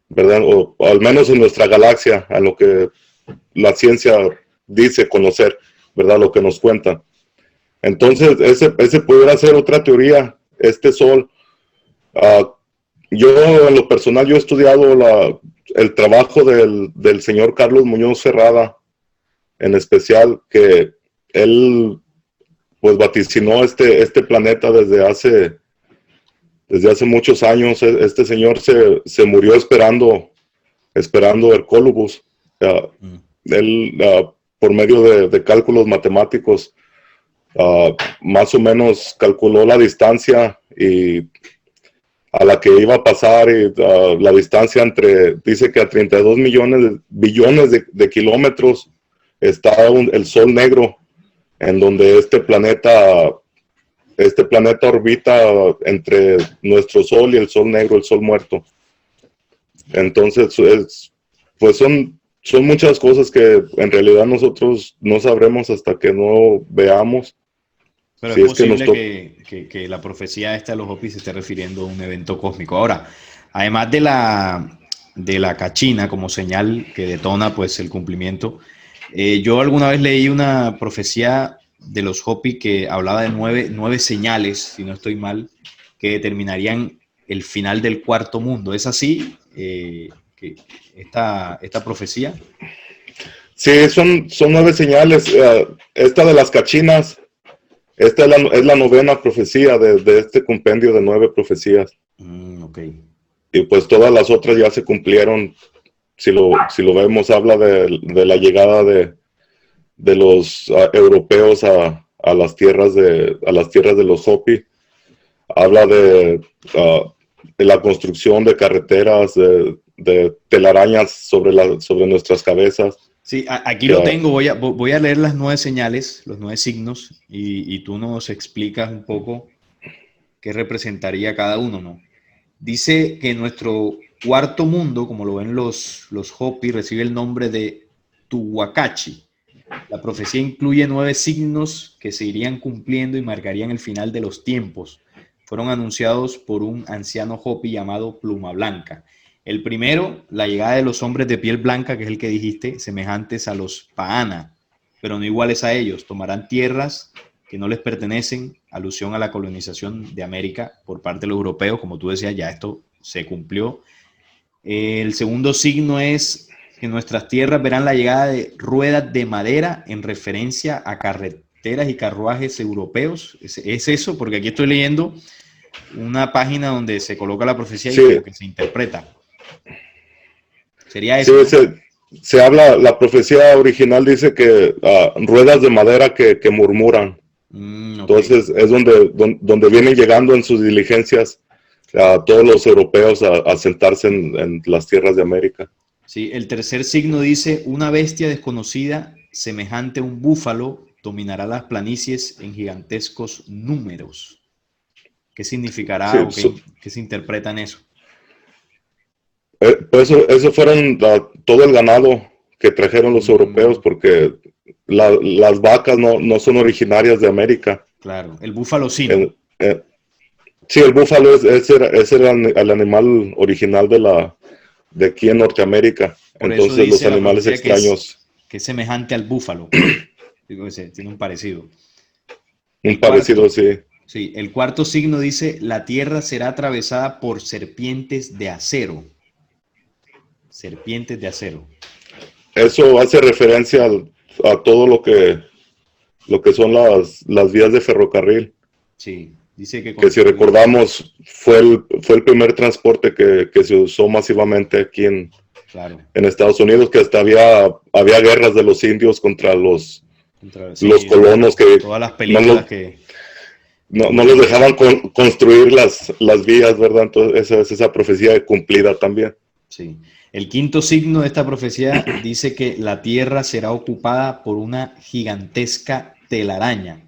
¿verdad? O al menos en nuestra galaxia, a lo que la ciencia dice conocer, ¿verdad? Lo que nos cuentan. Entonces, ese pudiera ser otra teoría, este Sol. Uh, yo, en lo personal, yo he estudiado el trabajo del señor Carlos Muñoz Ferrada, en especial, que él pues vaticinó este planeta desde hace muchos años. Este señor se murió esperando Hercólubus. Mm. Él, por medio de cálculos matemáticos, más o menos calculó la distancia y a la que iba a pasar y la distancia dice que a 32 billones de kilómetros está el Sol negro, en donde este planeta orbita entre nuestro Sol y el Sol negro, el Sol muerto. Entonces, pues son muchas cosas que en realidad nosotros no sabremos hasta que no veamos. Pero Si es es que nos posible toca. que la profecía esta de los Hopi se esté refiriendo a un evento cósmico. Ahora, además de la cachina como señal que detona pues el cumplimiento, yo alguna vez leí una profecía de los Hopi que hablaba de nueve señales, si no estoy mal, que determinarían el final del cuarto mundo. ¿Es así que esta profecía? Sí, son 9 señales. Esta de las cachinas, esta es la novena profecía de este compendio de 9 profecías. Ok. Y pues todas las otras ya se cumplieron. Si lo vemos, habla de la llegada de los europeos a las tierras de los Hopi. Habla de la construcción de carreteras, de telarañas sobre nuestras cabezas. Sí, aquí Que, lo tengo. Voy a leer las 9 señales, los 9 signos, y tú nos explicas un poco qué representaría cada uno, ¿no? Dice que nuestro cuarto mundo, como lo ven los Hopi, recibe el nombre de Tuhuacachi. La profecía incluye 9 signos que se irían cumpliendo y marcarían el final de los tiempos. Fueron anunciados por un anciano Hopi llamado Pluma Blanca. El primero, la llegada de los hombres de piel blanca, que es el que dijiste, semejantes a los Paana, pero no iguales a ellos. Tomarán tierras que no les pertenecen, alusión a la colonización de América por parte de los europeos. Como tú decías, ya esto se cumplió. El segundo signo es que nuestras tierras verán la llegada de ruedas de madera en referencia a carreteras y carruajes europeos. ¿Es eso? Porque aquí estoy leyendo una página donde se coloca la profecía y sí, como que se interpreta. Sería sí, eso, ¿no? se habla, la profecía original dice que ruedas de madera que murmuran. Ok. Entonces es donde vienen llegando en sus diligencias a todos los europeos a sentarse en las tierras de América. Sí, el tercer signo dice, una bestia desconocida, semejante a un búfalo, dominará las planicies en gigantescos números. ¿Qué significará Sí, o qué se interpreta en eso? pues eso fueron todo el ganado que trajeron los europeos, Mm, porque las vacas no son originarias de América. claro, el búfalo sí, ¿no? Eh, eh, sí, el búfalo ese era el animal original de aquí en Norteamérica. Por eso Entonces los dice la animales profecía extraños, que es semejante al búfalo. Digo, tiene un parecido. un El parecido cuarto, así. sí, el cuarto signo dice, la tierra será atravesada por serpientes de acero. Serpientes de acero. Eso hace referencia a todo lo que son las vías de ferrocarril, Sí, dice que que si construyó, recordamos fue el primer transporte que se usó masivamente aquí claro, en Estados Unidos, que hasta había guerras de los indios contra los sí, colonos que todas las no, películas que no los muestran. dejaban construir las vías, ¿verdad? Entonces esa profecía cumplida también. Sí. El quinto signo de esta profecía dice que la tierra será ocupada por una gigantesca telaraña,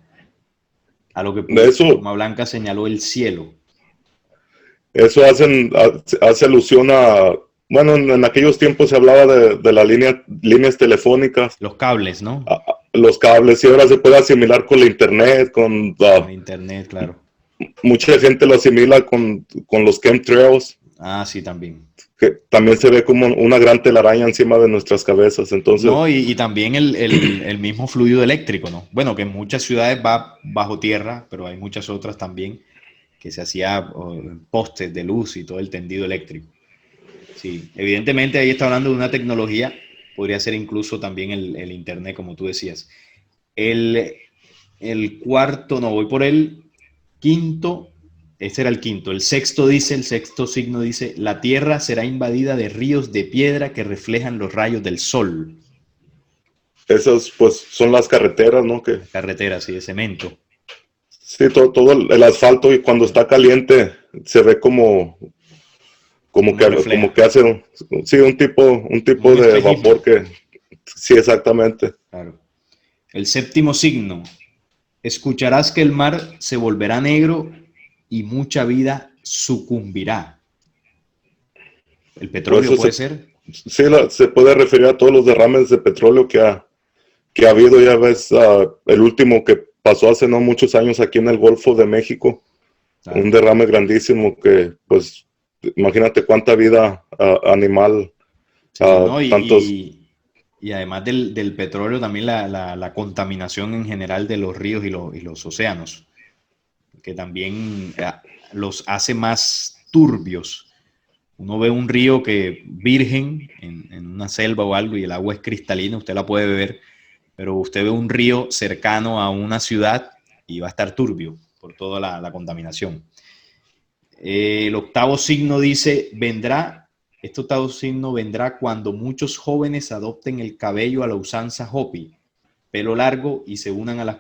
a lo que De eso, Pluma Blanca señaló el cielo. eso hace alusión bueno, en aquellos tiempos se hablaba de las líneas telefónicas, Los cables, ¿no? los cables, y ahora se puede asimilar con la internet, Con internet, claro. mucha gente lo asimila con los chemtrails, Ah, sí, también. que también se ve como una gran telaraña encima de nuestras cabezas. Entonces, No, y también el mismo fluido eléctrico, ¿no? Bueno, que en muchas ciudades va bajo tierra, pero hay muchas otras también que se hacía postes de luz y todo el tendido eléctrico. Sí, evidentemente ahí está hablando de una tecnología, podría ser incluso también el Internet, como tú decías. El, el cuarto, no, voy por el quinto, este era el quinto. El sexto dice, el sexto signo dice, la tierra será invadida de ríos de piedra que reflejan los rayos del sol. esas pues son las carreteras, ¿no? Que La carretera, así de cemento, sí, todo el asfalto y cuando está caliente se ve como como refleja, que hace sí, un como tipo un de espejismo. vapor que sí, exactamente. Claro. El séptimo signo, escucharás que el mar se volverá negro y mucha vida sucumbirá. El Pues petróleo eso puede ser. sí se puede referir a todos los derrames de petróleo que ha habido, ya ves, el último que pasó hace no muchos años aquí en el Golfo de México, un Claro. derrame grandísimo que, pues, imagínate cuánta vida animal, Sí, ¿no? tantos, Y además del petróleo, también la contaminación en general de los ríos y los océanos, que también los hace más turbios. Uno ve un río que virgen en una selva o algo y el agua es cristalina, usted la puede beber, pero usted ve un río cercano a una ciudad y va a estar turbio por toda la contaminación. El octavo signo dice, este octavo signo vendrá cuando muchos jóvenes adopten el cabello a la usanza Hopi, pelo largo y se unan a las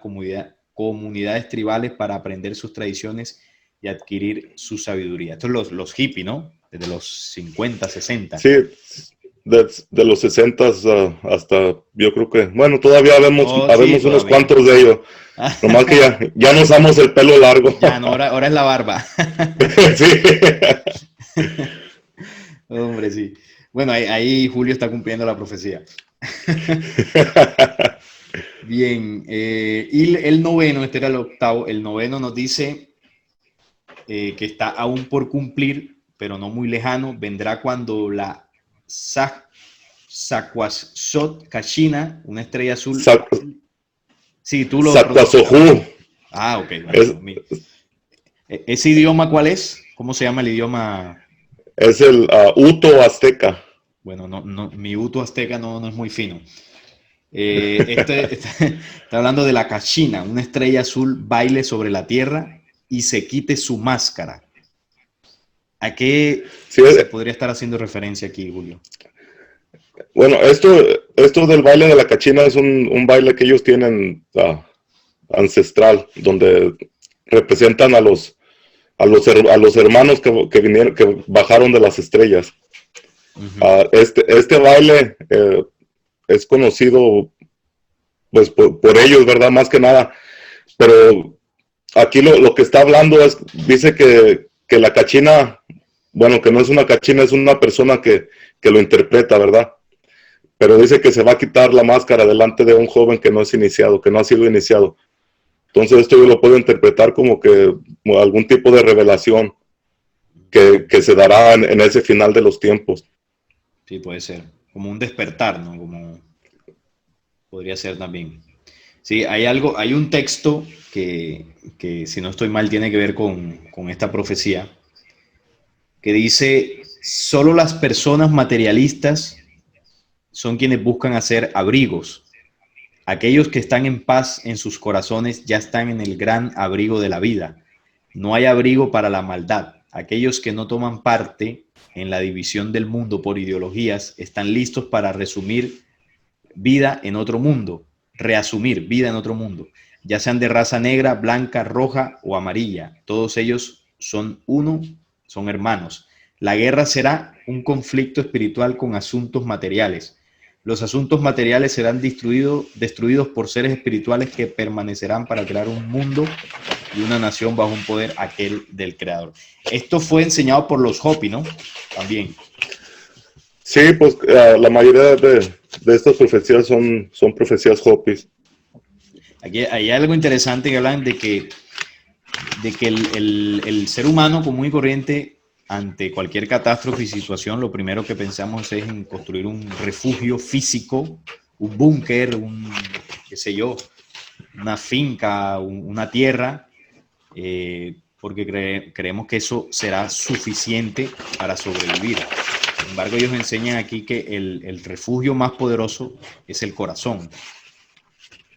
comunidades tribales para aprender sus tradiciones y adquirir su sabiduría. Estos son los hippies, ¿no? Desde los 50, 60. sí, de los 60 hasta, yo creo que, bueno, todavía Oh, sí, habemos unos todavía. cuantos de ellos, nomás que ya no usamos el pelo largo. Ya, no, ahora es la barba. Sí. Hombre, sí. Bueno, ahí Julio está cumpliendo la profecía. Bien, y el noveno, este era el octavo, el noveno nos dice que está aún por cumplir, pero no muy lejano, vendrá cuando la Saquashot Kashina, una estrella azul. Sa- Sí, tú lo pronuncias. Sacuazojú. Ah, ok, bueno, Es, no, ¿ese idioma cuál es? ¿Cómo se llama el idioma? es el Uto Azteca. Bueno, mi Uto azteca no es muy fino. Está hablando de la Kashina, una estrella azul baile sobre la tierra y se quite su máscara. ¿A qué Sí, se podría estar haciendo referencia aquí, Julio? bueno, esto del baile de la cachina es un baile que ellos tienen ancestral, donde representan a los hermanos que vinieron, que bajaron de las estrellas. Uh -huh. Este baile es conocido pues por ellos, ¿verdad? Más que nada. Pero aquí lo que está hablando dice que la cachina, bueno, que no es una cachina, es una persona que lo interpreta, ¿verdad? Pero dice que se va a quitar la máscara delante de un joven que no es iniciado, que no ha sido iniciado. Entonces esto yo lo puedo interpretar como algún tipo de revelación que se dará en ese final de los tiempos. Sí, puede ser. Como un despertar, ¿no? Como podría ser también. Sí, hay un texto que si no estoy mal tiene que ver con esta profecía, que dice, solo las personas materialistas son quienes buscan hacer abrigos. Aquellos que están en paz en sus corazones ya están en el gran abrigo de la vida. No hay abrigo para la maldad. Aquellos que no toman parte en la división del mundo por ideologías están listos para resumir vida en otro mundo, reasumir vida en otro mundo, ya sean de raza negra, blanca, roja o amarilla. Todos ellos son uno, son hermanos. La guerra será un conflicto espiritual con asuntos materiales. Los asuntos materiales serán destruidos por seres espirituales que permanecerán para crear un mundo y una nación bajo un poder aquel del creador. Esto fue enseñado por los Hopi, ¿no? También. Sí, pues la mayoría de estas profecías son profecías Hopis. Aquí hay algo interesante que hablan de que el ser humano común y corriente, ante cualquier catástrofe y situación, lo primero que pensamos es en construir un refugio físico, un búnker, qué sé yo, una finca, una tierra, porque creemos que eso será suficiente para sobrevivir. Sin embargo, ellos enseñan aquí que el refugio más poderoso es el corazón.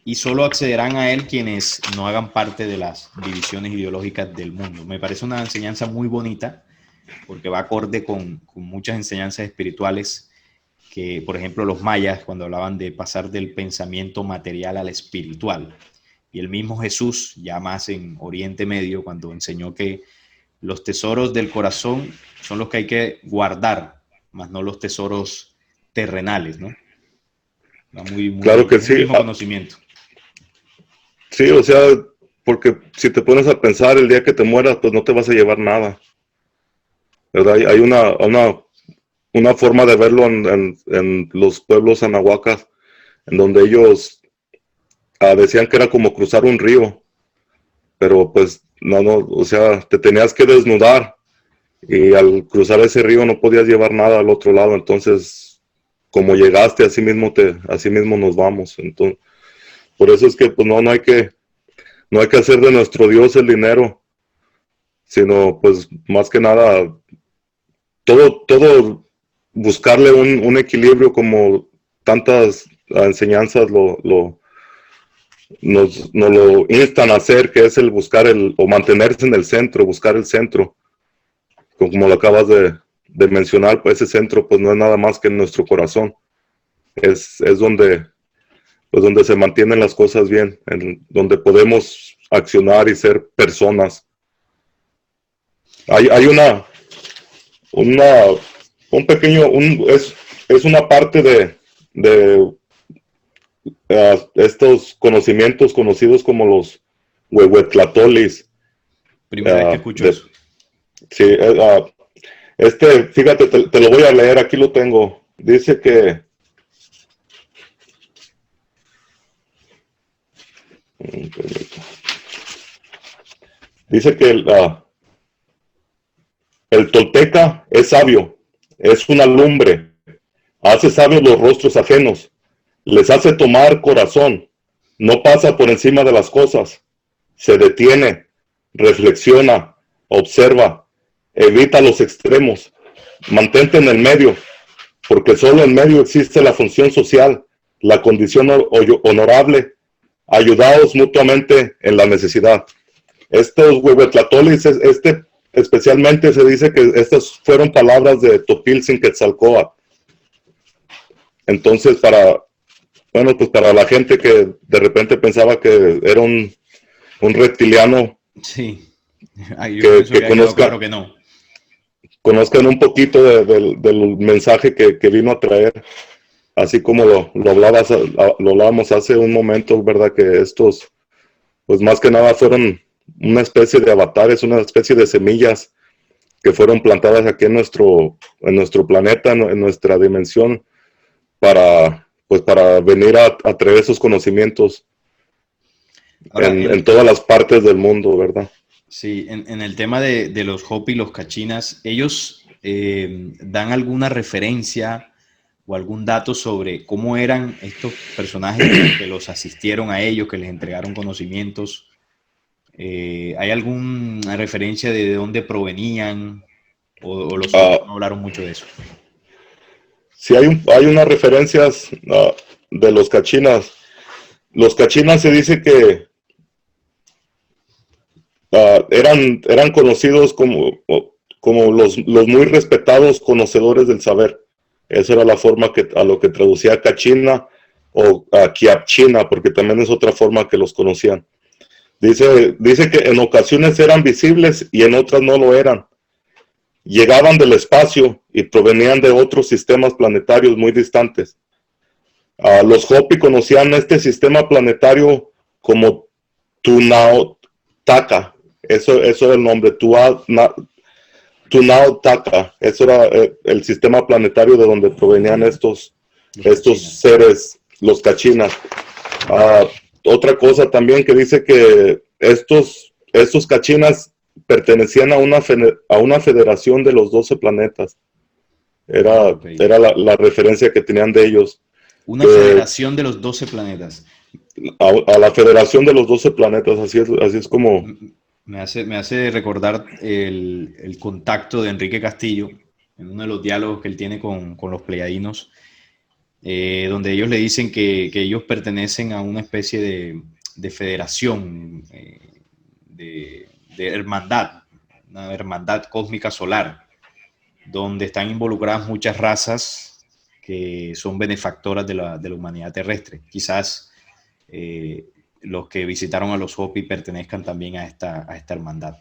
Y solo accederán a él quienes no hagan parte de las divisiones ideológicas del mundo. Me parece una enseñanza muy bonita, porque va acorde con muchas enseñanzas espirituales que, por ejemplo, los mayas, cuando hablaban de pasar del pensamiento material al espiritual. Y el mismo Jesús, ya más en Oriente Medio, cuando enseñó que los tesoros del corazón son los que hay que guardar, más no los tesoros terrenales, ¿no? Claro que es el sí. mismo conocimiento. Sí, o sea, porque si te pones a pensar el día que te mueras, pues no te vas a llevar nada, ¿verdad? Hay una forma de verlo en los pueblos anahuacas, en donde ellos decían que era como cruzar un río, pero pues no, o sea, te tenías que desnudar y al cruzar ese río no podías llevar nada al otro lado, entonces como llegaste, así mismo nos vamos. Entonces, por eso es que pues no hay que hacer de nuestro Dios el dinero, sino pues más que nada todo buscarle un equilibrio, como tantas enseñanzas nos lo instan a hacer, que es el buscar o mantenerse en el centro, buscar el centro. Como lo acabas de mencionar, pues ese centro pues no es nada más que en nuestro corazón. Es donde se mantienen las cosas bien, donde podemos accionar y ser personas. Hay un pequeño, es una parte de estos conocimientos conocidos como los huehuetlatolis. Primera vez que escucho eso. Sí, fíjate, te lo voy a leer, aquí lo tengo. Dice que el tolteca es sabio, es una lumbre, hace sabios los rostros ajenos, les hace tomar corazón, no pasa por encima de las cosas, se detiene, reflexiona, observa, evita los extremos, mantente en el medio, porque solo en medio existe la función social, la condición honorable, ayudaos mutuamente en la necesidad. Estos huehuetlatolis, especialmente se dice que estas fueron palabras de Topiltzin-Quetzalcóatl. Entonces, para la gente que de repente pensaba que era un reptiliano, sí, que claro que no. Conozcan un poquito del mensaje que vino a traer, así como lo hablábamos hace un momento, ¿verdad? Que estos, pues más que nada fueron una especie de avatares, una especie de semillas que fueron plantadas aquí en nuestro planeta, en nuestra dimensión, para venir a traer esos conocimientos. Ahora, en todas las partes del mundo, ¿verdad? Sí, en el tema de los Hopi y los Cachinas, ellos dan alguna referencia o algún dato sobre cómo eran estos personajes que los asistieron a ellos, que les entregaron conocimientos. ¿Hay alguna referencia de dónde provenían o los no hablaron mucho de eso? Sí, hay unas referencias de los Cachinas. los cachinas se dice que eran conocidos como los muy respetados conocedores del saber. Esa era la forma a lo que traducía Kachina o Kiapchina, porque también es otra forma que los conocían. Dice que en ocasiones eran visibles y en otras no lo eran. Llegaban del espacio y provenían de otros sistemas planetarios muy distantes. Los Hopi conocían este sistema planetario como Tunautaka. Eso era el nombre, Tunautaka. Eso era el sistema planetario de donde provenían estos seres, los cachinas. Otra cosa también que dice que estos cachinas pertenecían a una federación de los 12 planetas. Era la referencia que tenían de ellos. Una federación de los 12 planetas. A la federación de los 12 planetas, así es como... Me hace recordar el contacto de Enrique Castillo en uno de los diálogos que él tiene con los pleiadinos, donde ellos le dicen que ellos pertenecen a una especie de federación, de hermandad, una hermandad cósmica solar, donde están involucradas muchas razas que son benefactoras de la humanidad terrestre. Quizás los que visitaron a los Hopi pertenezcan también a esta hermandad.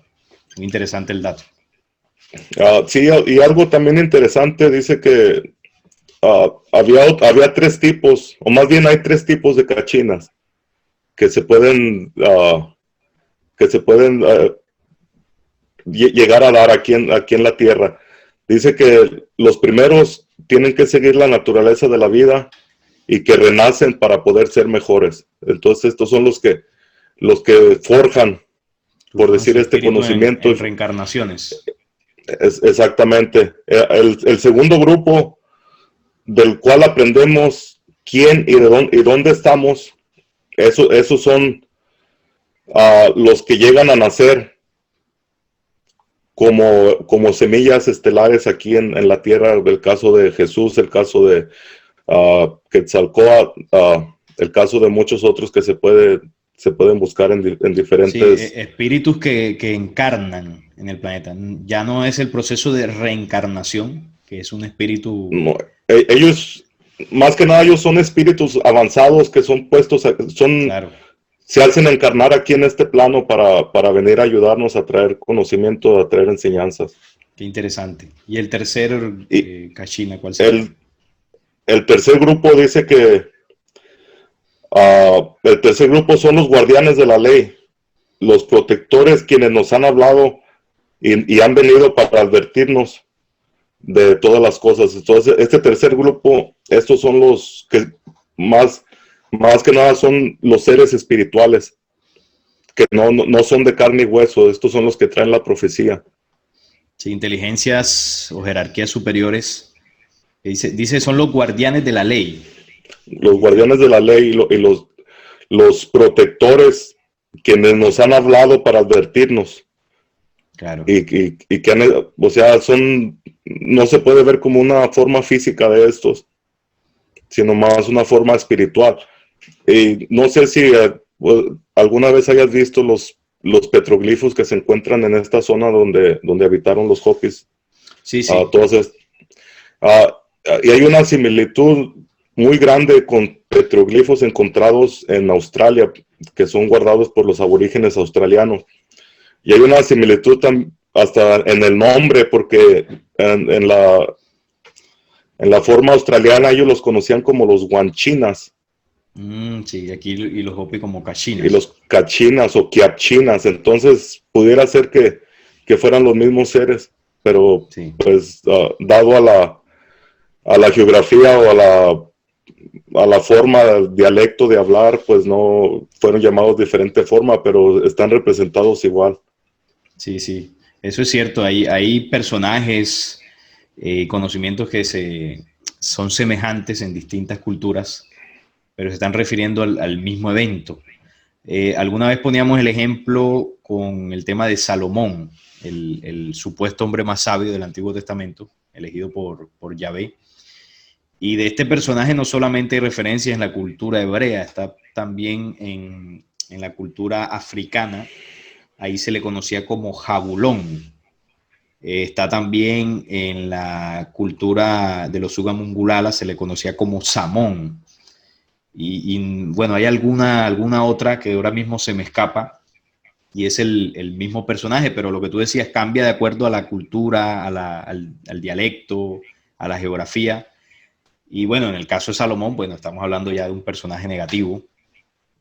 Muy interesante el dato. Sí, y algo también interesante, dice que había 3 tipos, o más bien hay 3 tipos de cachinas que se pueden llegar a dar aquí en la Tierra. Dice que los primeros tienen que seguir la naturaleza de la vida y que renacen para poder ser mejores. Entonces estos son los que forjan, por decir, este conocimiento. En reencarnaciones. Exactamente. El segundo grupo del cual aprendemos quién y dónde estamos, esos son los que llegan a nacer como semillas estelares aquí en la Tierra, el caso de Jesús, el caso de Quetzalcóatl, el caso de muchos otros que se pueden buscar en diferentes... Sí, espíritus que encarnan en el planeta. Ya no es el proceso de reencarnación, que es un espíritu... No, ellos, más que nada, ellos son espíritus avanzados que son puestos, Claro. Se hacen encarnar aquí en este plano para venir a ayudarnos a traer conocimiento, a traer enseñanzas. Qué interesante. ¿Y el tercer Kachina cuál sería? El tercer grupo dice que el tercer grupo son los guardianes de la ley, los protectores quienes nos han hablado y han venido para advertirnos de todas las cosas. Entonces, este tercer grupo, estos son los que más que nada son los seres espirituales, que no son de carne y hueso. Estos son los que traen la profecía. Sí, inteligencias o jerarquías superiores. Dice son los guardianes de la ley. Los guardianes de la ley y los protectores quienes nos han hablado para advertirnos. Claro. Y que o sea, no se puede ver como una forma física de estos, sino más una forma espiritual. Y no sé si alguna vez hayas visto los petroglifos que se encuentran en esta zona donde habitaron los Hopis. Sí, sí. Y hay una similitud muy grande con petroglifos encontrados en Australia, que son guardados por los aborígenes australianos. Y hay una similitud hasta en el nombre, porque en la forma australiana ellos los conocían como los guanchinas. Sí, aquí y los Hopi como cachinas. Y los cachinas o quiapchinas. Entonces pudiera ser que fueran los mismos seres, pero sí, pues dado a la geografía o a la forma, del dialecto de hablar, pues no fueron llamados de diferente forma, pero están representados igual. Sí, sí, eso es cierto. Hay personajes, conocimientos que son semejantes en distintas culturas, pero se están refiriendo al mismo evento. Alguna vez poníamos el ejemplo con el tema de Salomón, el supuesto hombre más sabio del Antiguo Testamento, elegido por Yahvé. Y de este personaje no solamente hay referencias en la cultura hebrea, está también en la cultura africana. Ahí se le conocía como Jabulón. Está también en la cultura de los Sugamungulala, se le conocía como Samón. Bueno, hay alguna otra que ahora mismo se me escapa, y es el mismo personaje, pero lo que tú decías cambia de acuerdo a la cultura, al dialecto, a la geografía. Y bueno, en el caso de Salomón, bueno, estamos hablando ya de un personaje negativo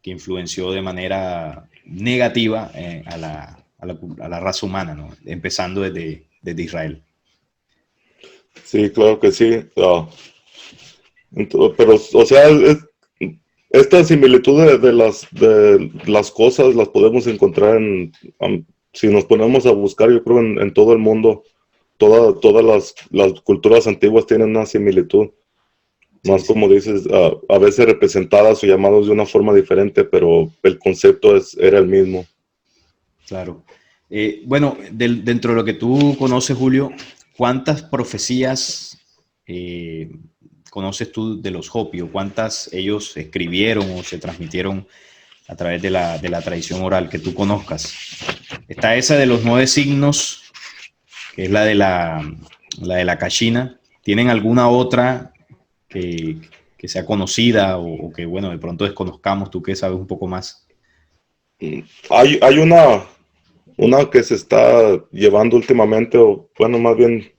que influenció de manera negativa a la raza humana, ¿no? Empezando desde Israel. Sí, claro que sí. Pero, o sea, esta similitud de las cosas las podemos encontrar si nos ponemos a buscar, yo creo, en todo el mundo. Todas las culturas antiguas tienen una similitud. Más Sí, como dices, a veces representadas o llamados de una forma diferente, pero el concepto era el mismo. claro. Bueno, dentro de lo que tú conoces, Julio, ¿cuántas profecías eh, conoces tú de los Hopi, o cuántas ellos escribieron o se transmitieron a través de la tradición oral que tú conozcas? Está esa de los 9 signos, que es la de la Kashina. ¿Tienen alguna otra que, que sea conocida, o que, bueno, de pronto desconozcamos, tú que sabes un poco más? Hay una que se está llevando últimamente, o bueno, más bien,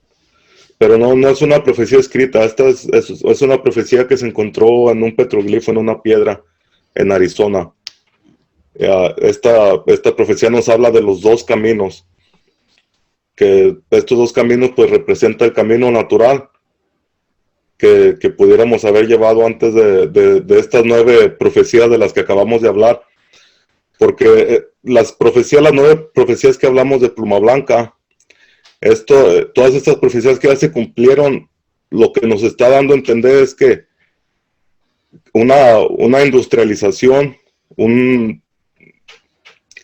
pero no es una profecía escrita. Esta es una profecía que se encontró en un petroglifo, en una piedra, en Arizona. Esta profecía nos habla de los dos caminos, que estos dos caminos pues representan el camino natural que pudiéramos haber llevado antes de estas 9 profecías de las que acabamos de hablar, porque las 9 profecías que hablamos de Pluma Blanca, todas estas profecías que ya se cumplieron, lo que nos está dando a entender es que una industrialización,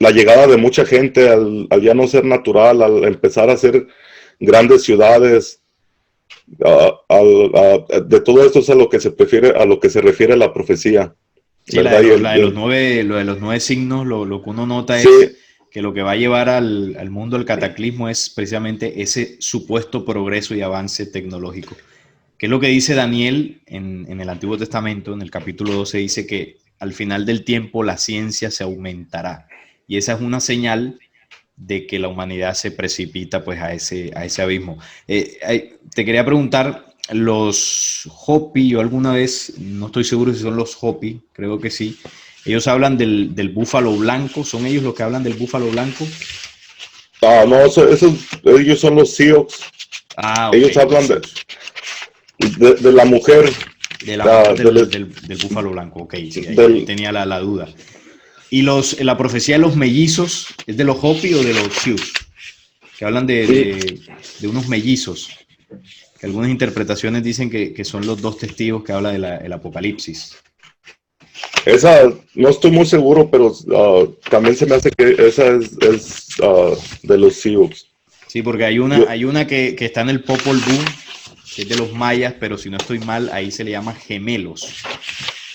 la llegada de mucha gente al ya no ser natural, al empezar a ser grandes ciudades, de todo esto es a lo que se refiere la profecía, Sí, ¿verdad? lo de los 9 signos, lo que uno nota Sí, es que lo que va a llevar al mundo del cataclismo es precisamente ese supuesto progreso y avance tecnológico. Que es lo que dice Daniel en el Antiguo Testamento, en el capítulo 12, dice que al final del tiempo la ciencia se aumentará. Y esa es una señal de que la humanidad se precipita pues a ese abismo. Te quería preguntar, los Hopi, yo alguna vez, no estoy seguro si son los Hopi, creo que sí, ellos hablan del búfalo blanco, ¿son ellos los que hablan del búfalo blanco? no, ellos son los Sioux. Ah, ok, Ellos los hablan Sioux. de la mujer, De la mujer del, del búfalo blanco, ok, sí, ahí del, tenía la duda. ¿Y la profecía de los mellizos es de los Hopi o de los Sioux? Que hablan de unos mellizos, que algunas interpretaciones dicen que son los dos testigos que habla del Apocalipsis. esa, no estoy muy seguro, pero también se me hace que esa es de los Sioux. Sí, porque Yo, hay una que está en el Popol Vuh, que es de los mayas, pero si no estoy mal, ahí se le llama gemelos.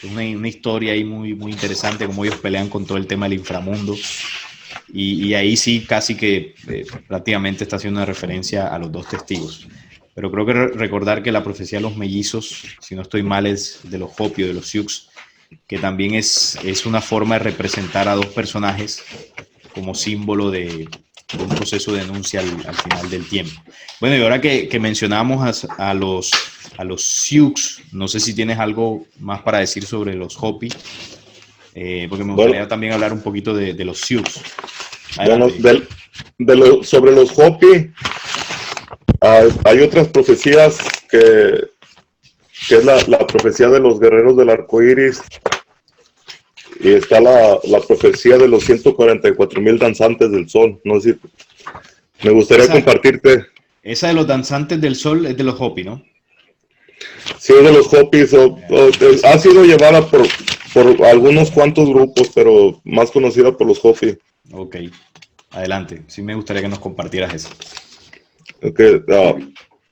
Es una historia ahí muy interesante, como ellos pelean con todo el tema del inframundo. Y ahí sí casi que prácticamente está haciendo una referencia a los dos testigos. Pero creo que recordar que la profecía de los mellizos, si no estoy mal, es de los Hopi o de los Sioux, que también es una forma de representar a dos personajes como símbolo de un proceso de denuncia al final del tiempo. Bueno, y ahora que mencionamos a los Sioux, no sé si tienes algo más para decir sobre los Hopi, porque me bueno, gustaría también hablar un poquito de los Sioux. bueno Adelante. sobre los Hopi, hay otras profecías que es la profecía de los guerreros del arco iris, y está la profecía de los 144,000 danzantes del sol. No sé si me gustaría Esa, compartirte. esa de los danzantes del sol es de los Hopi, ¿no? Sí, es de los Hopis, Sí. ha sido llevada por algunos cuantos grupos, pero más conocida por los Hopi. Ok, adelante. Sí me gustaría que nos compartieras eso. Okay,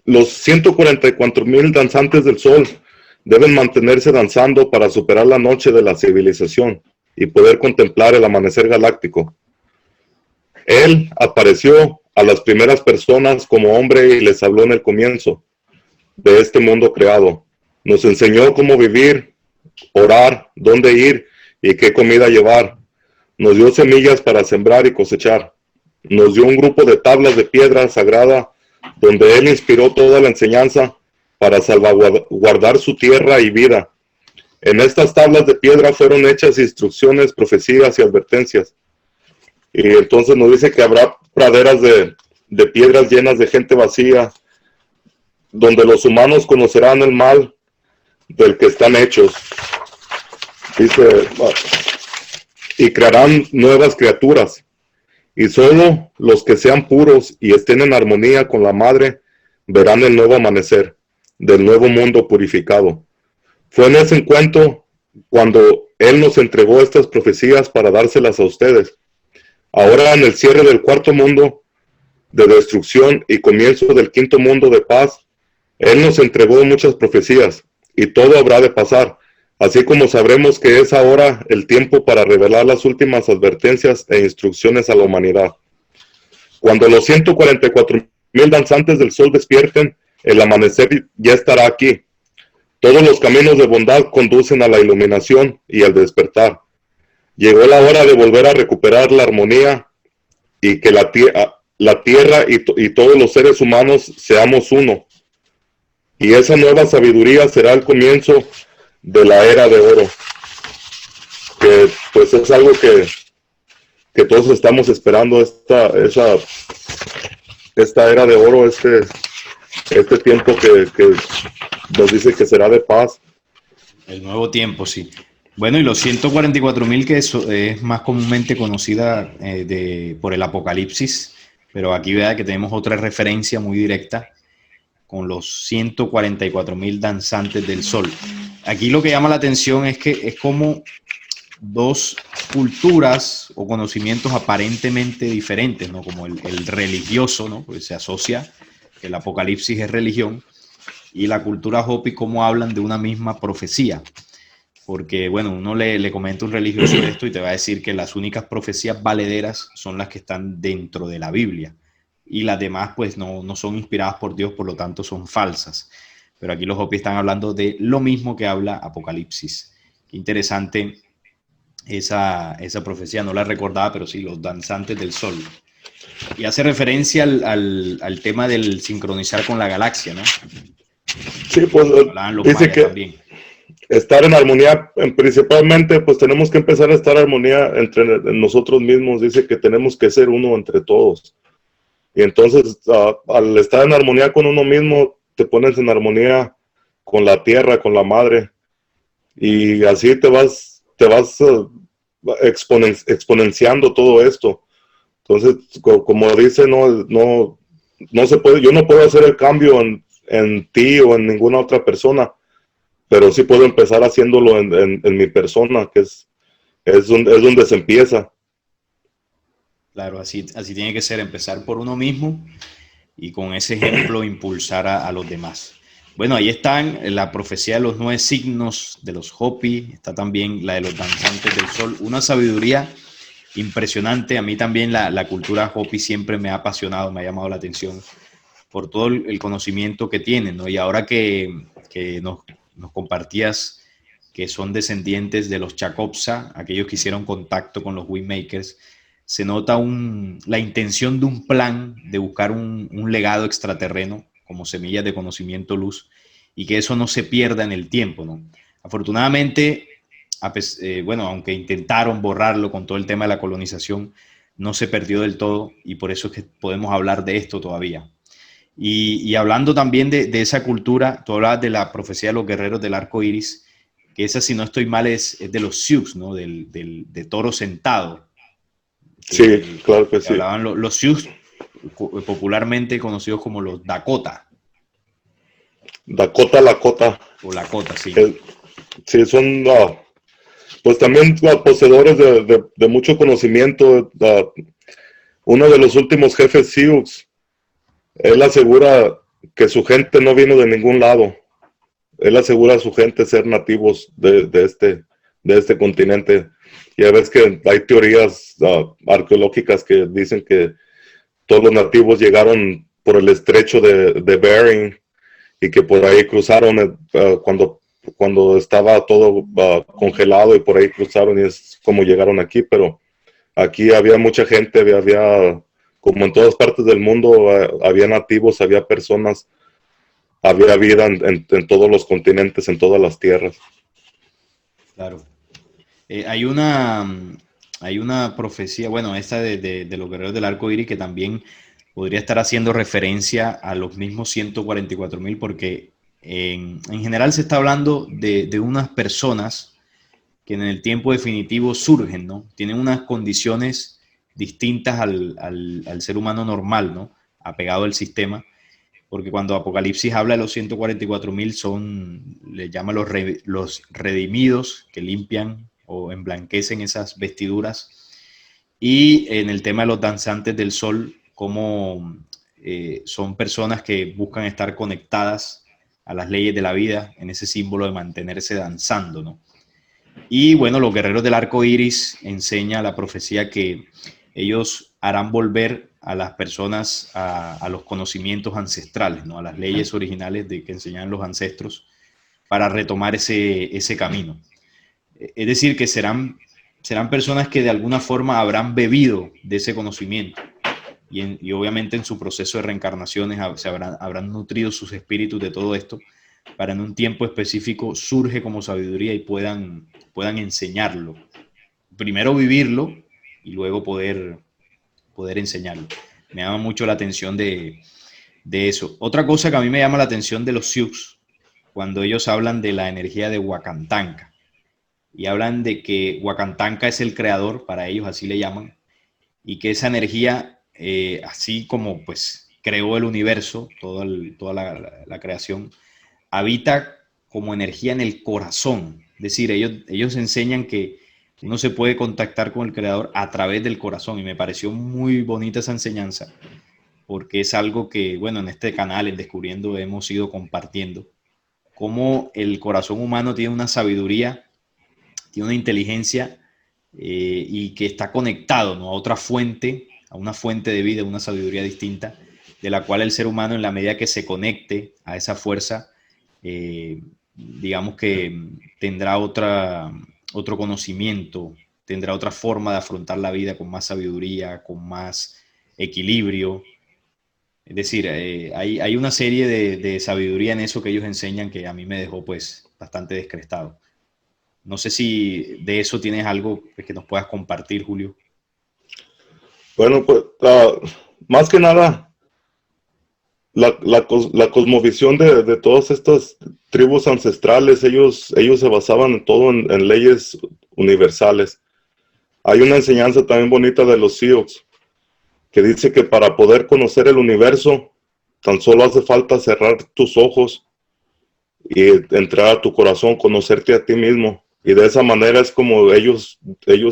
los 144,000 danzantes del sol deben mantenerse danzando para superar la noche de la civilización y poder contemplar el amanecer galáctico. Él apareció a las primeras personas como hombre y les habló en el comienzo de este mundo creado. Nos enseñó cómo vivir, orar, dónde ir y qué comida llevar. Nos dio semillas para sembrar y cosechar. Nos dio un grupo de tablas de piedra sagrada donde Él inspiró toda la enseñanza para salvaguardar su tierra y vida. En estas tablas de piedra fueron hechas instrucciones, profecías y advertencias. Y entonces nos dice que habrá praderas de piedras llenas de gente vacía, donde los humanos conocerán el mal del que están hechos. Dice, y crearán nuevas criaturas. Y solo los que sean puros y estén en armonía con la madre verán el nuevo amanecer del nuevo mundo purificado. Fue en ese encuentro cuando Él nos entregó estas profecías para dárselas a ustedes. Ahora, en el cierre del cuarto mundo de destrucción y comienzo del quinto mundo de paz, Él nos entregó muchas profecías y todo habrá de pasar, así como sabremos que es ahora el tiempo para revelar las últimas advertencias e instrucciones a la humanidad. Cuando los 144,000 danzantes del sol despierten, el amanecer ya estará aquí. Todos los caminos de bondad conducen a la iluminación y al despertar. Llegó la hora de volver a recuperar la armonía y que la tierra y todos los seres humanos seamos uno. Y esa nueva sabiduría será el comienzo de la era de oro. Que pues es algo que todos estamos esperando, esta era de oro, este tiempo que nos dice que será de paz. El nuevo tiempo, sí. Bueno, y los 144,000 que es más comúnmente conocida por el Apocalipsis, pero aquí vea que tenemos otra referencia muy directa con los 144,000 danzantes del sol. Aquí lo que llama la atención es que es como dos culturas o conocimientos aparentemente diferentes, ¿no? Como el religioso, ¿no? Porque se asocia que el Apocalipsis es religión, y la cultura Hopi, cómo hablan de una misma profecía. Porque, bueno, uno le comenta a un religioso esto y te va a decir que las únicas profecías valederas son las que están dentro de la Biblia. Y las demás, pues, no son inspiradas por Dios, por lo tanto, son falsas. Pero aquí los Hopi están hablando de lo mismo que habla Apocalipsis. Qué interesante esa profecía, no la recordaba, pero sí, los danzantes del sol. Y hace referencia al tema del sincronizar con la galaxia, ¿no? Sí, pues dice que también estar en armonía, principalmente, pues tenemos que empezar a estar en armonía entre nosotros mismos. Dice que tenemos que ser uno entre todos. Y entonces, al estar en armonía con uno mismo, te pones en armonía con la tierra, con la madre. Y así te vas exponenciando todo esto. Entonces, como dice, no se puede, yo no puedo hacer el cambio en ti o en ninguna otra persona, pero sí puedo empezar haciéndolo en mi persona, que es donde se empieza. Claro, así tiene que ser, empezar por uno mismo y con ese ejemplo impulsar a los demás. Bueno, ahí están la profecía de los 9 signos de los Hopi, está también la de los danzantes del sol, una sabiduría impresionante. A mí también la cultura Hopi siempre me ha apasionado, me ha llamado la atención por todo el conocimiento que tienen, ¿no? Y ahora que nos compartías que son descendientes de los Chacopsa, aquellos que hicieron contacto con los Waymakers, se nota la intención de un plan de buscar un legado extraterreno como semillas de conocimiento luz y que eso no se pierda en el tiempo, ¿no? Afortunadamente, bueno, aunque intentaron borrarlo con todo el tema de la colonización, no se perdió del todo y por eso es que podemos hablar de esto todavía. Y hablando también de esa cultura, tú hablabas de la profecía de los guerreros del arco iris, que esa, si no estoy mal, es de los Sioux, ¿no? De toro sentado. Sí, claro que sí. Hablaban los Sioux, popularmente conocidos como los Dakota. Lakota. O Lakota, sí. Sí, son, pues también poseedores de mucho conocimiento. Uno de los últimos jefes Sioux, él asegura que su gente no vino de ningún lado. él asegura a su gente ser nativos de este continente. Ya ves que hay teorías arqueológicas que dicen que todos los nativos llegaron por el estrecho de Bering y que por ahí cruzaron cuando estaba todo congelado y por ahí cruzaron y es como llegaron aquí, pero aquí había mucha gente, había como en todas partes del mundo, había nativos, había personas, había vida en todos los continentes, en todas las tierras. Claro. Hay hay una profecía, bueno, esta de los guerreros del arco iris, que también podría estar haciendo referencia a los mismos 144.000, porque en general se está hablando de unas personas que en el tiempo definitivo surgen, ¿no? Tienen unas condiciones distintas al ser humano normal, ¿no? Apegado al sistema, porque cuando Apocalipsis habla de los 144.000 le llama los redimidos, que limpian o emblanquecen esas vestiduras, y en el tema de los danzantes del sol, como son personas que buscan estar conectadas a las leyes de la vida, en ese símbolo de mantenerse danzando, ¿no? Y bueno, los guerreros del arco iris enseña la profecía que ellos harán volver a las personas a los conocimientos ancestrales, ¿no? A las leyes originales que enseñaban los ancestros para retomar ese camino. Es decir, que serán personas que de alguna forma habrán bebido de ese conocimiento y obviamente en su proceso de reencarnaciones habrán nutrido sus espíritus de todo esto para en un tiempo específico surge como sabiduría y puedan enseñarlo. Primero vivirlo y luego poder enseñarlo. Me llama mucho la atención de eso. Otra cosa que a mí me llama la atención de los Sioux, cuando ellos hablan de la energía de Wakantanka, y hablan de que Wakantanka es el creador, para ellos así le llaman, y que esa energía, así como pues creó el universo, toda la creación, habita como energía en el corazón. Es decir, ellos enseñan que uno se puede contactar con el creador a través del corazón y me pareció muy bonita esa enseñanza porque es algo que, bueno, en este canal, en Descubriendo, hemos ido compartiendo, cómo el corazón humano tiene una sabiduría, tiene una inteligencia y que está conectado, ¿no? A otra fuente, a una fuente de vida, una sabiduría distinta, de la cual el ser humano, en la medida que se conecte a esa fuerza, digamos que tendrá otro conocimiento, tendrá otra forma de afrontar la vida con más sabiduría, con más equilibrio. Es decir, hay una serie de sabiduría en eso que ellos enseñan que a mí me dejó pues bastante descrestado. No sé si de eso tienes algo que nos puedas compartir, Julio. Bueno, pues más que nada, la cosmovisión de todas estas tribus ancestrales, ellos se basaban en todo en leyes universales. Hay una enseñanza también bonita de los Sioux que dice que para poder conocer el universo, tan solo hace falta cerrar tus ojos y entrar a tu corazón, conocerte a ti mismo. Y de esa manera es como ellos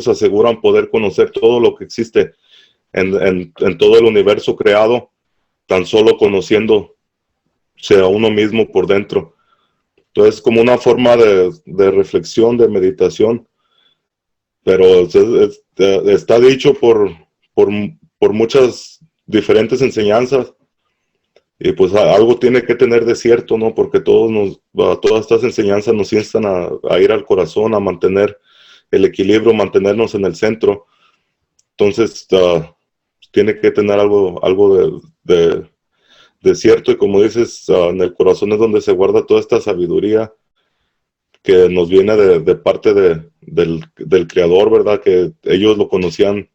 aseguran poder conocer todo lo que existe en todo el universo creado, tan solo conociéndose a uno mismo por dentro. Entonces, como una forma de reflexión, de meditación, pero está dicho por muchas diferentes enseñanzas, y pues algo tiene que tener de cierto, ¿no? Porque todas estas enseñanzas nos instan a ir al corazón, a mantener el equilibrio, mantenernos en el centro. Entonces, tiene que tener algo de cierto, y como dices, en el corazón es donde se guarda toda esta sabiduría que nos viene de parte del Creador, ¿verdad? Que ellos lo conocían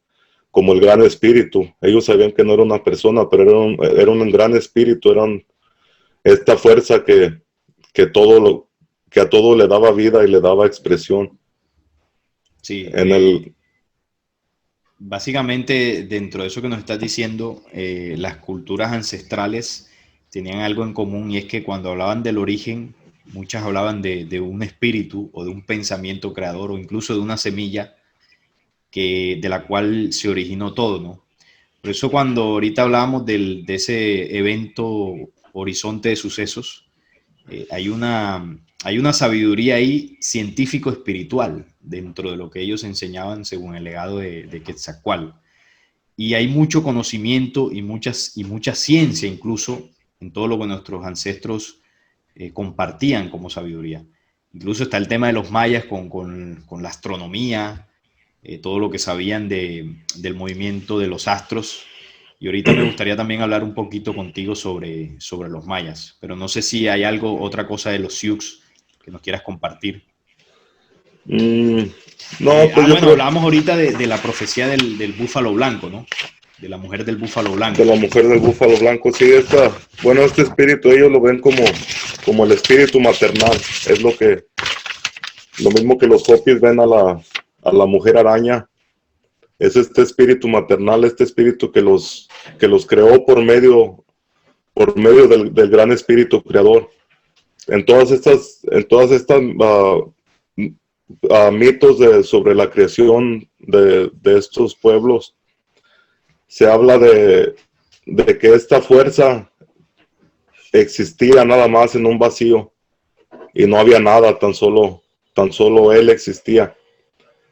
como el gran espíritu. Ellos sabían que no era una persona, pero era un gran espíritu, eran esta fuerza que a todo le daba vida y le daba expresión. Sí, En el, básicamente dentro de eso que nos estás diciendo, las culturas ancestrales tenían algo en común y es que cuando hablaban del origen, muchas hablaban de un espíritu o de un pensamiento creador o incluso de una semilla de la cual se originó todo, ¿no? Por eso cuando ahorita hablábamos de ese evento Horizonte de Sucesos, hay una sabiduría ahí científico-espiritual dentro de lo que ellos enseñaban según el legado de Quetzalcóatl. Y hay mucho conocimiento y mucha ciencia incluso en todo lo que nuestros ancestros compartían como sabiduría. Incluso está el tema de los mayas con la astronomía, todo lo que sabían del movimiento de los astros. Y ahorita me gustaría también hablar un poquito contigo sobre los mayas, pero no sé si hay otra cosa de los Sioux que nos quieras compartir. Mm, no, pues yo Bueno, creo hablábamos ahorita de la profecía del búfalo blanco, ¿no? De la mujer del búfalo de blanco. la mujer del búfalo blanco, sí, bueno, este espíritu ellos lo ven como el espíritu maternal, es lo mismo que los Hopis ven a la mujer araña, es este espíritu maternal, este espíritu que los creó por medio del gran espíritu creador. En todas estas mitos sobre la creación de estos pueblos, se habla de que esta fuerza existía nada más en un vacío y no había nada, tan solo él existía.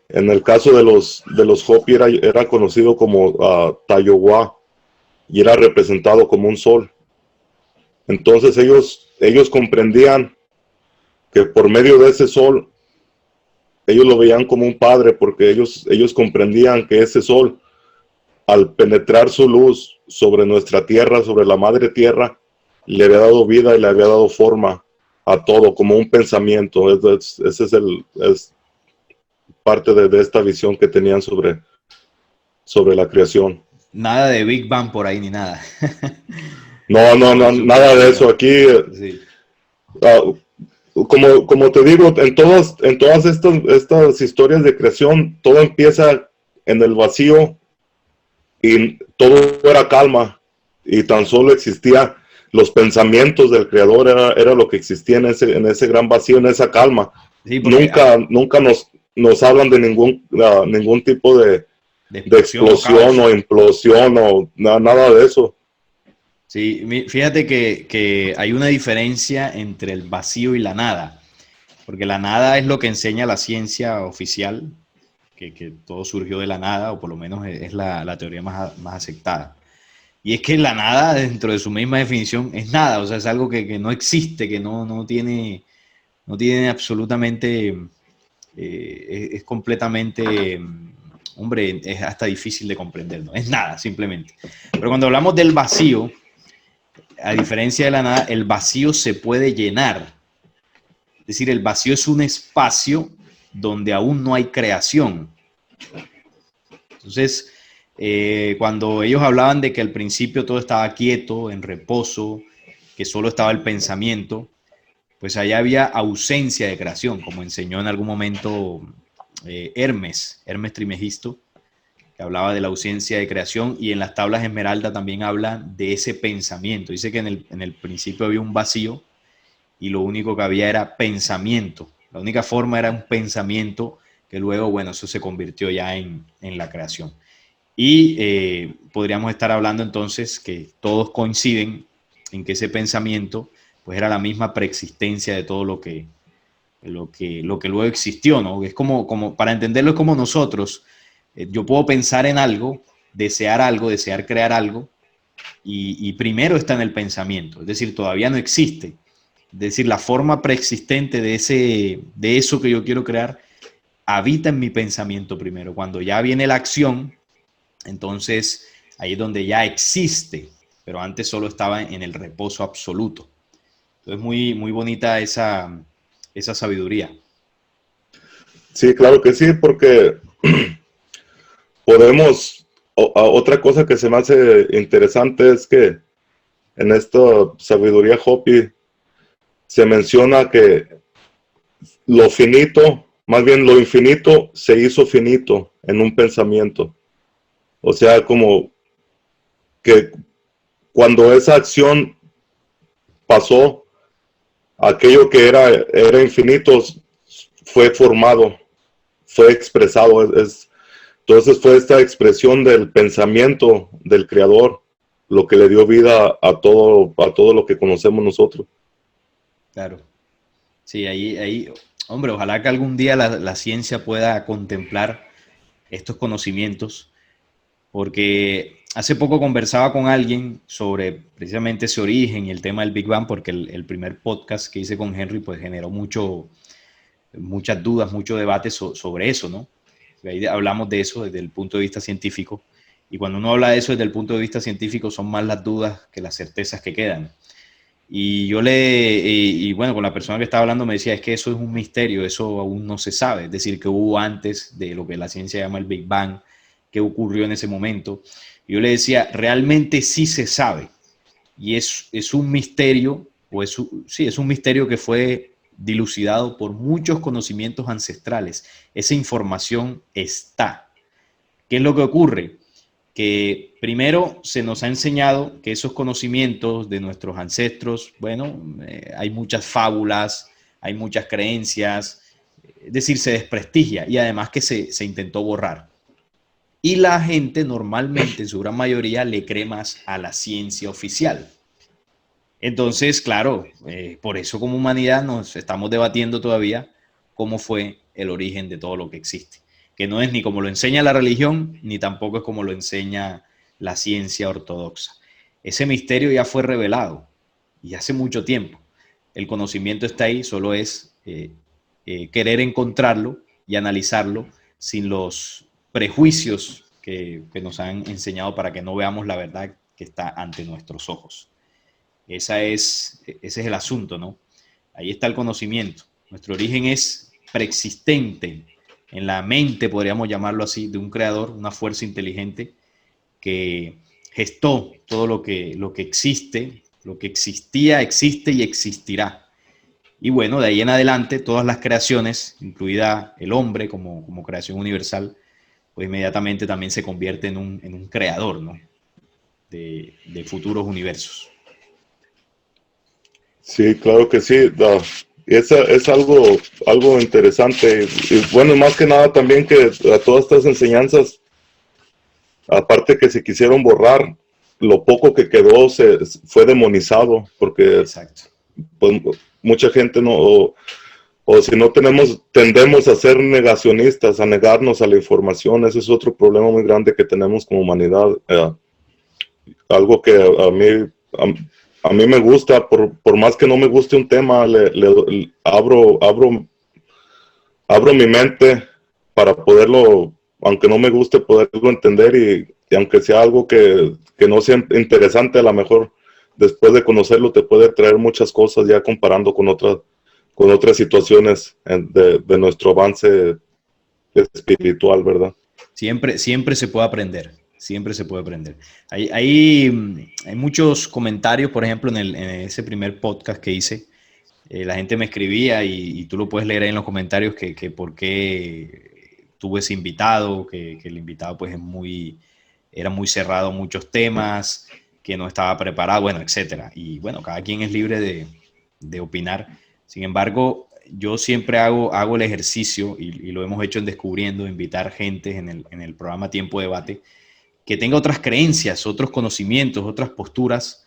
En el caso de los Hopi era conocido como Tayohua y era representado como un sol. Entonces ellos comprendían que por medio de ese sol, ellos lo veían como un padre, porque ellos comprendían que ese sol, al penetrar su luz sobre nuestra tierra, sobre la madre tierra, le había dado vida y le había dado forma a todo, como un pensamiento. Ese es parte de esta visión que tenían sobre la creación. Nada de Big Bang por ahí ni nada. No, nada de eso. Aquí, Sí. como te digo, en todas estas historias de creación, todo empieza en el vacío y todo era calma y tan solo existía los pensamientos del creador, era lo que existía en ese gran vacío, en esa calma. Sí, porque Nunca nos hablan de ningún tipo de de explosión o implosión o nada de eso. Sí, fíjate que hay una diferencia entre el vacío y la nada, porque la nada es lo que enseña la ciencia oficial, que todo surgió de la nada, o por lo menos es la teoría más aceptada. Y es que la nada, dentro de su misma definición, es nada, o sea, es algo que no existe, que no tiene absolutamente, es completamente, hombre, es hasta difícil de comprender, ¿no? Es nada, simplemente. Pero cuando hablamos del vacío, a diferencia de la nada, el vacío se puede llenar. Es decir, el vacío es un espacio donde aún no hay creación. Entonces, cuando ellos hablaban de que al principio todo estaba quieto, en reposo, que solo estaba el pensamiento, pues allá había ausencia de creación, como enseñó en algún momento Hermes Trismegisto, que hablaba de la ausencia de creación, y en las tablas Esmeralda también habla de ese pensamiento. Dice que en el principio había un vacío y lo único que había era pensamiento. La única forma era un pensamiento que luego, bueno, eso se convirtió ya en la creación. Y podríamos estar hablando entonces que todos coinciden en que ese pensamiento pues era la misma preexistencia de todo lo que luego existió, ¿no? Es como para entenderlo, es como nosotros. Yo puedo pensar en algo, desear crear algo, y primero está en el pensamiento, es decir, todavía no existe. Es decir, la forma preexistente de eso que yo quiero crear habita en mi pensamiento primero. Cuando ya viene la acción, entonces ahí es donde ya existe, pero antes solo estaba en el reposo absoluto. Entonces muy, muy bonita esa sabiduría. Sí, claro que sí, porque otra cosa que se me hace interesante es que en esta sabiduría Hopi se menciona que lo finito, más bien lo infinito, se hizo finito en un pensamiento. O sea, como que cuando esa acción pasó, aquello que era infinito fue formado, fue expresado. Entonces fue esta expresión del pensamiento del creador lo que le dio vida a todo lo que conocemos nosotros. Claro. Sí, hombre, ojalá que algún día la ciencia pueda contemplar estos conocimientos, porque hace poco conversaba con alguien sobre precisamente ese origen y el tema del Big Bang, porque el primer podcast que hice con Henry pues generó muchas dudas, mucho debate sobre eso, ¿no? Ahí hablamos de eso desde el punto de vista científico, y cuando uno habla de eso desde el punto de vista científico son más las dudas que las certezas que quedan. Y bueno, con la persona que estaba hablando me decía, es que eso es un misterio, eso aún no se sabe, es decir, que hubo antes de lo que la ciencia llama el Big Bang, qué ocurrió en ese momento. Y yo le decía, realmente sí se sabe, y es un misterio, sí, es un misterio que fue dilucidado por muchos conocimientos ancestrales. Esa información está. ¿Qué es lo que ocurre? Que primero se nos ha enseñado que esos conocimientos de nuestros ancestros, bueno, hay muchas fábulas, hay muchas creencias, es decir, se desprestigia y además que se intentó borrar. Y la gente normalmente, en su gran mayoría, le cree más a la ciencia oficial. Entonces, claro, por eso como humanidad nos estamos debatiendo todavía cómo fue el origen de todo lo que existe, que no es ni como lo enseña la religión, ni tampoco es como lo enseña la ciencia ortodoxa. Ese misterio ya fue revelado y hace mucho tiempo. El conocimiento está ahí, solo es querer encontrarlo y analizarlo sin los prejuicios que nos han enseñado para que no veamos la verdad que está ante nuestros ojos. Ese es el asunto, ¿no? Ahí está el conocimiento. Nuestro origen es preexistente en la mente, podríamos llamarlo así, de un creador, una fuerza inteligente que gestó todo lo que existe, lo que existía, existe y existirá. Y bueno, de ahí en adelante, todas las creaciones, incluida el hombre como creación universal, pues inmediatamente también se convierte en un creador, ¿no? De futuros universos. Sí, claro que sí. Es algo interesante. Y bueno, más que nada también que a todas estas enseñanzas, aparte que se quisieron borrar, lo poco que quedó fue demonizado, porque Exacto. pues, mucha gente no, o si no tendemos a ser negacionistas, a negarnos a la información. Ese es otro problema muy grande que tenemos como humanidad. Algo que a mí me gusta, por más que no me guste un tema, abro mi mente para poderlo, aunque no me guste, poderlo entender y aunque sea algo que no sea interesante, a lo mejor después de conocerlo te puede traer muchas cosas ya comparando con otras situaciones de nuestro avance espiritual, ¿verdad? Siempre se puede aprender, siempre se puede aprender. Hay muchos comentarios, por ejemplo, en ese primer podcast que hice, la gente me escribía y tú lo puedes leer ahí en los comentarios que por qué tuve ese invitado, que el invitado pues era muy cerrado a muchos temas, que no estaba preparado, bueno, etcétera. Y bueno, cada quien es libre de opinar. Sin embargo, yo siempre hago el ejercicio, y lo hemos hecho en Descubriendo, invitar gente en el programa Tiempo de Debate, que tenga otras creencias, otros conocimientos, otras posturas,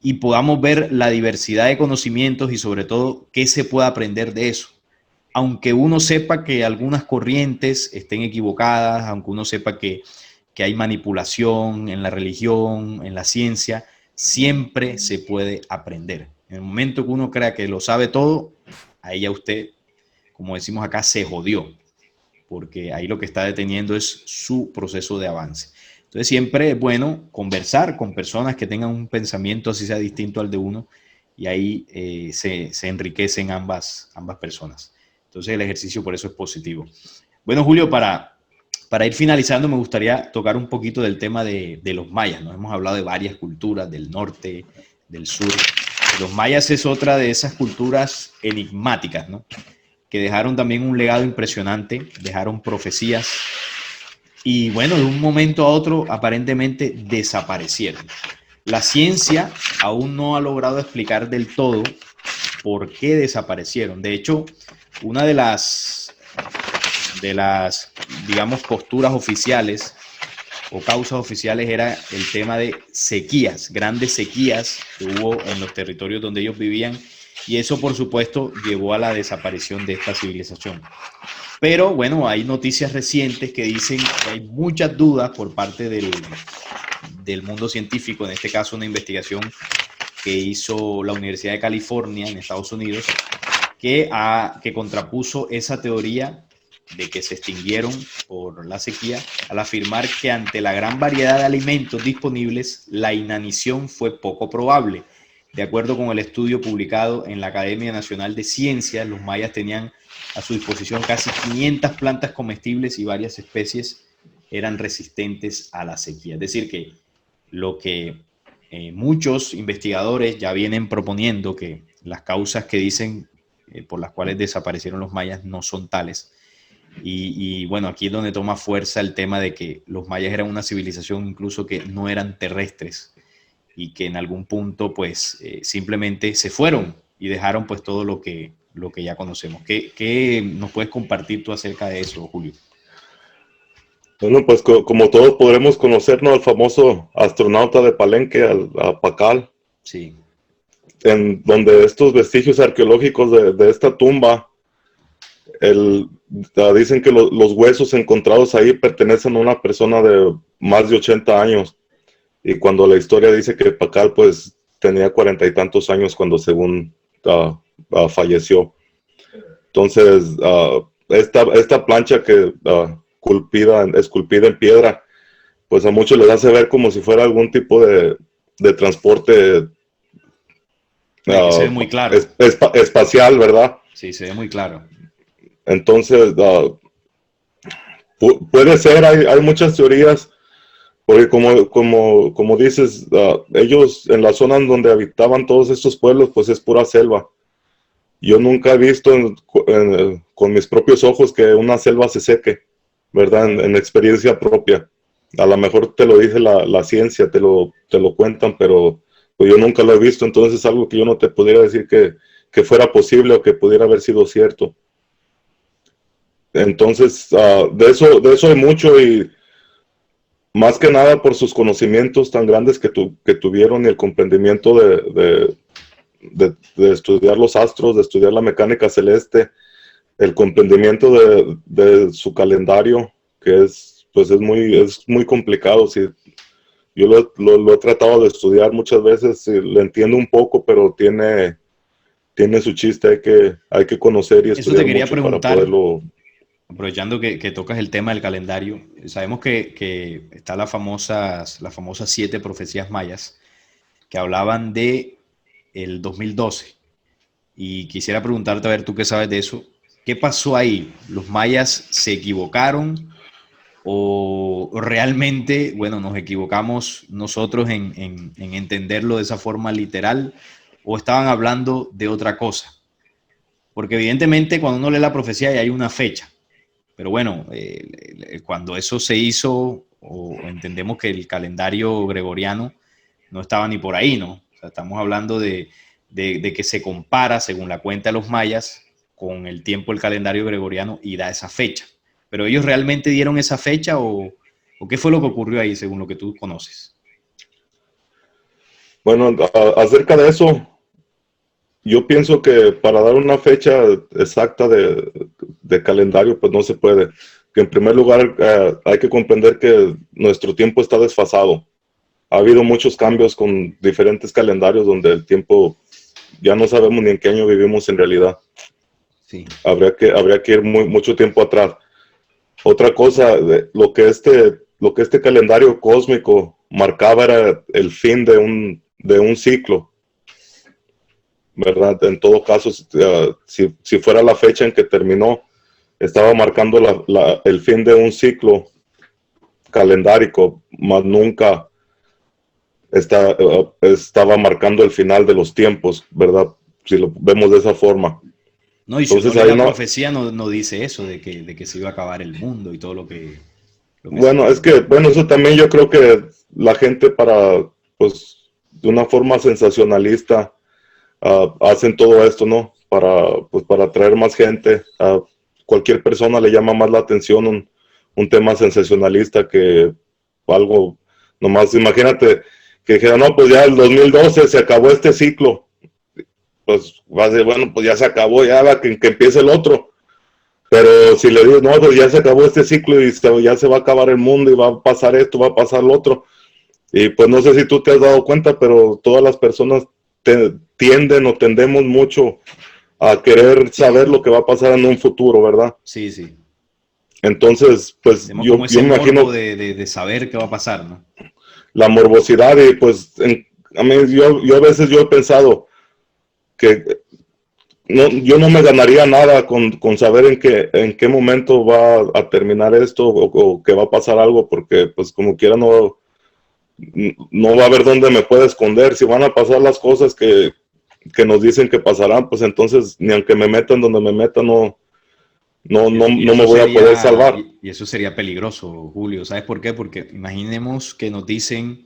y podamos ver la diversidad de conocimientos y sobre todo qué se puede aprender de eso. Aunque uno sepa que algunas corrientes estén equivocadas, aunque uno sepa que hay manipulación en la religión, en la ciencia, siempre se puede aprender. En el momento que uno crea que lo sabe todo, ahí ya usted, como decimos acá, se jodió, porque ahí lo que está deteniendo es su proceso de avance. Entonces siempre es bueno conversar con personas que tengan un pensamiento así sea distinto al de uno, y ahí se enriquecen ambas personas. Entonces el ejercicio por eso es positivo. Bueno, Julio, para ir finalizando, me gustaría tocar un poquito del tema de los mayas. Nos hemos hablado de varias culturas, del norte, del sur. Los mayas es otra de esas culturas enigmáticas, ¿no? Que dejaron también un legado impresionante, dejaron profecías y bueno, de un momento a otro aparentemente desaparecieron. La ciencia aún no ha logrado explicar del todo por qué desaparecieron. De hecho, una de las digamos, posturas oficiales o causas oficiales era el tema de sequías, grandes sequías que hubo en los territorios donde ellos vivían y eso por supuesto llevó a la desaparición de esta civilización. Pero bueno, hay noticias recientes que dicen que hay muchas dudas por parte del mundo científico, en este caso una investigación que hizo la Universidad de California en Estados Unidos, que contrapuso esa teoría de que se extinguieron por la sequía al afirmar que ante la gran variedad de alimentos disponibles, la inanición fue poco probable. De acuerdo con el estudio publicado en la Academia Nacional de Ciencias, los mayas tenían a su disposición casi 500 plantas comestibles y varias especies eran resistentes a la sequía. Es decir, que lo que muchos investigadores ya vienen proponiendo, que las causas que dicen por las cuales desaparecieron los mayas no son tales. Y bueno, aquí es donde toma fuerza el tema de que los mayas eran una civilización incluso que no eran terrestres y que en algún punto pues simplemente se fueron y dejaron pues todo lo que ya conocemos. ¿Qué nos puedes compartir tú acerca de eso, Julio? Bueno, pues como todos podremos conocernos al famoso astronauta de Palenque, a Pacal, Sí. en donde estos vestigios arqueológicos de esta tumba, dicen que los huesos encontrados ahí pertenecen a una persona de más de 80 años. Y cuando la historia dice que Pacal pues tenía 40 y tantos años cuando según falleció. Entonces, esta plancha que esculpida en piedra, pues a muchos les hace ver como si fuera algún tipo de transporte Se ve muy claro. espacial, ¿verdad? Sí, se ve muy claro. Entonces, puede ser, hay muchas teorías, porque como dices, ellos en la zona en donde habitaban todos estos pueblos, pues es pura selva. Yo nunca he visto con mis propios ojos que una selva se seque, ¿verdad? En experiencia propia. A lo mejor te lo dice la ciencia, te lo cuentan, pero pues yo nunca lo he visto, entonces es algo que yo no te pudiera decir que fuera posible o que pudiera haber sido cierto. Entonces, de eso hay mucho, y más que nada por sus conocimientos tan grandes que tuvieron, y el comprendimiento de estudiar los astros, de estudiar la mecánica celeste, el comprendimiento de su calendario, que es muy complicado. Sí, yo lo he tratado de estudiar muchas veces, y lo entiendo un poco, pero tiene su chiste, hay que conocer y estudiar mucho para poderlo. Aprovechando que tocas el tema del calendario, sabemos que está las famosas 7 profecías mayas que hablaban de el 2012. Y quisiera preguntarte, a ver, tú qué sabes de eso, ¿qué pasó ahí? ¿Los mayas se equivocaron o realmente, bueno, nos equivocamos nosotros en entenderlo de esa forma literal, o estaban hablando de otra cosa? Porque evidentemente cuando uno lee la profecía ya hay una fecha, pero bueno, cuando eso se hizo, o entendemos que el calendario gregoriano no estaba ni por ahí, ¿no? O sea, estamos hablando de que se compara, según la cuenta de los mayas, con el tiempo del calendario gregoriano y da esa fecha. ¿Pero ellos realmente dieron esa fecha o qué fue lo que ocurrió ahí, según lo que tú conoces? Bueno, acerca de eso, yo pienso que para dar una fecha exacta de calendario, pues no se puede. Que en primer lugar hay que comprender que nuestro tiempo está desfasado. Ha habido muchos cambios con diferentes calendarios donde el tiempo ya no sabemos ni en qué año vivimos en realidad. Sí. Habría que ir mucho tiempo atrás. Otra cosa, lo que este calendario cósmico marcaba era el fin de un ciclo, ¿verdad? En todo caso, si fuera la fecha en que terminó, estaba marcando el fin de un ciclo calendárico, más nunca estaba marcando el final de los tiempos, ¿verdad? Si lo vemos de esa forma. No, y si entonces, la profecía no dice eso, de que se iba a acabar el mundo y todo lo que bueno, eso también yo creo que la gente pues, de una forma sensacionalista, hacen todo esto, ¿no? Para atraer más gente. A cualquier persona le llama más la atención un tema sensacionalista que algo, nomás imagínate que dijera, no, pues ya el 2012 se acabó este ciclo. pues va a decir, bueno, pues ya se acabó, ya va, que empiece el otro. Pero si le digo, no, pues ya se acabó este ciclo y ya se va a acabar el mundo y va a pasar esto, va a pasar lo otro. Y pues no sé si tú te has dado cuenta, pero todas las personas tienden o tendemos mucho a querer saber lo que va a pasar en un futuro, ¿verdad? Sí, sí. Entonces, pues Tenemos yo como ese me morbo imagino de saber qué va a pasar, ¿no? la morbosidad y pues a mí, yo a veces yo he pensado que no, yo no me ganaría nada con saber en qué momento va a terminar esto o que va a pasar algo, porque pues como quiera no va a haber dónde me pueda esconder. Si van a pasar las cosas que nos dicen que pasarán, pues entonces ni aunque me metan donde me metan, Y no me eso voy a poder sería, salvar. y eso sería peligroso, Julio. ¿Sabes por qué? Porque imaginemos que nos dicen,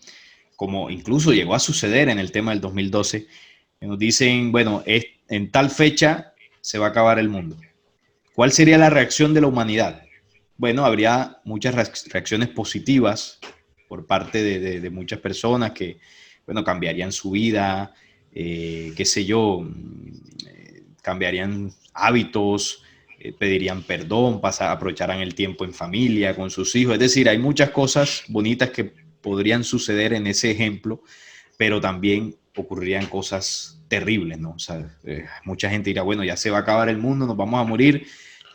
como incluso llegó a suceder en el tema del 2012, que nos dicen, bueno, en tal fecha se va a acabar el mundo. ¿Cuál sería la reacción de la humanidad? Bueno, habría muchas reacciones positivas por parte de muchas personas que, bueno, cambiarían su vida, qué sé yo, cambiarían hábitos, pedirían perdón, aprovecharán el tiempo en familia, con sus hijos. Es decir, hay muchas cosas bonitas que podrían suceder en ese ejemplo, pero también ocurrirían cosas terribles, ¿no? O sea, mucha gente dirá, bueno, ya se va a acabar el mundo, nos vamos a morir,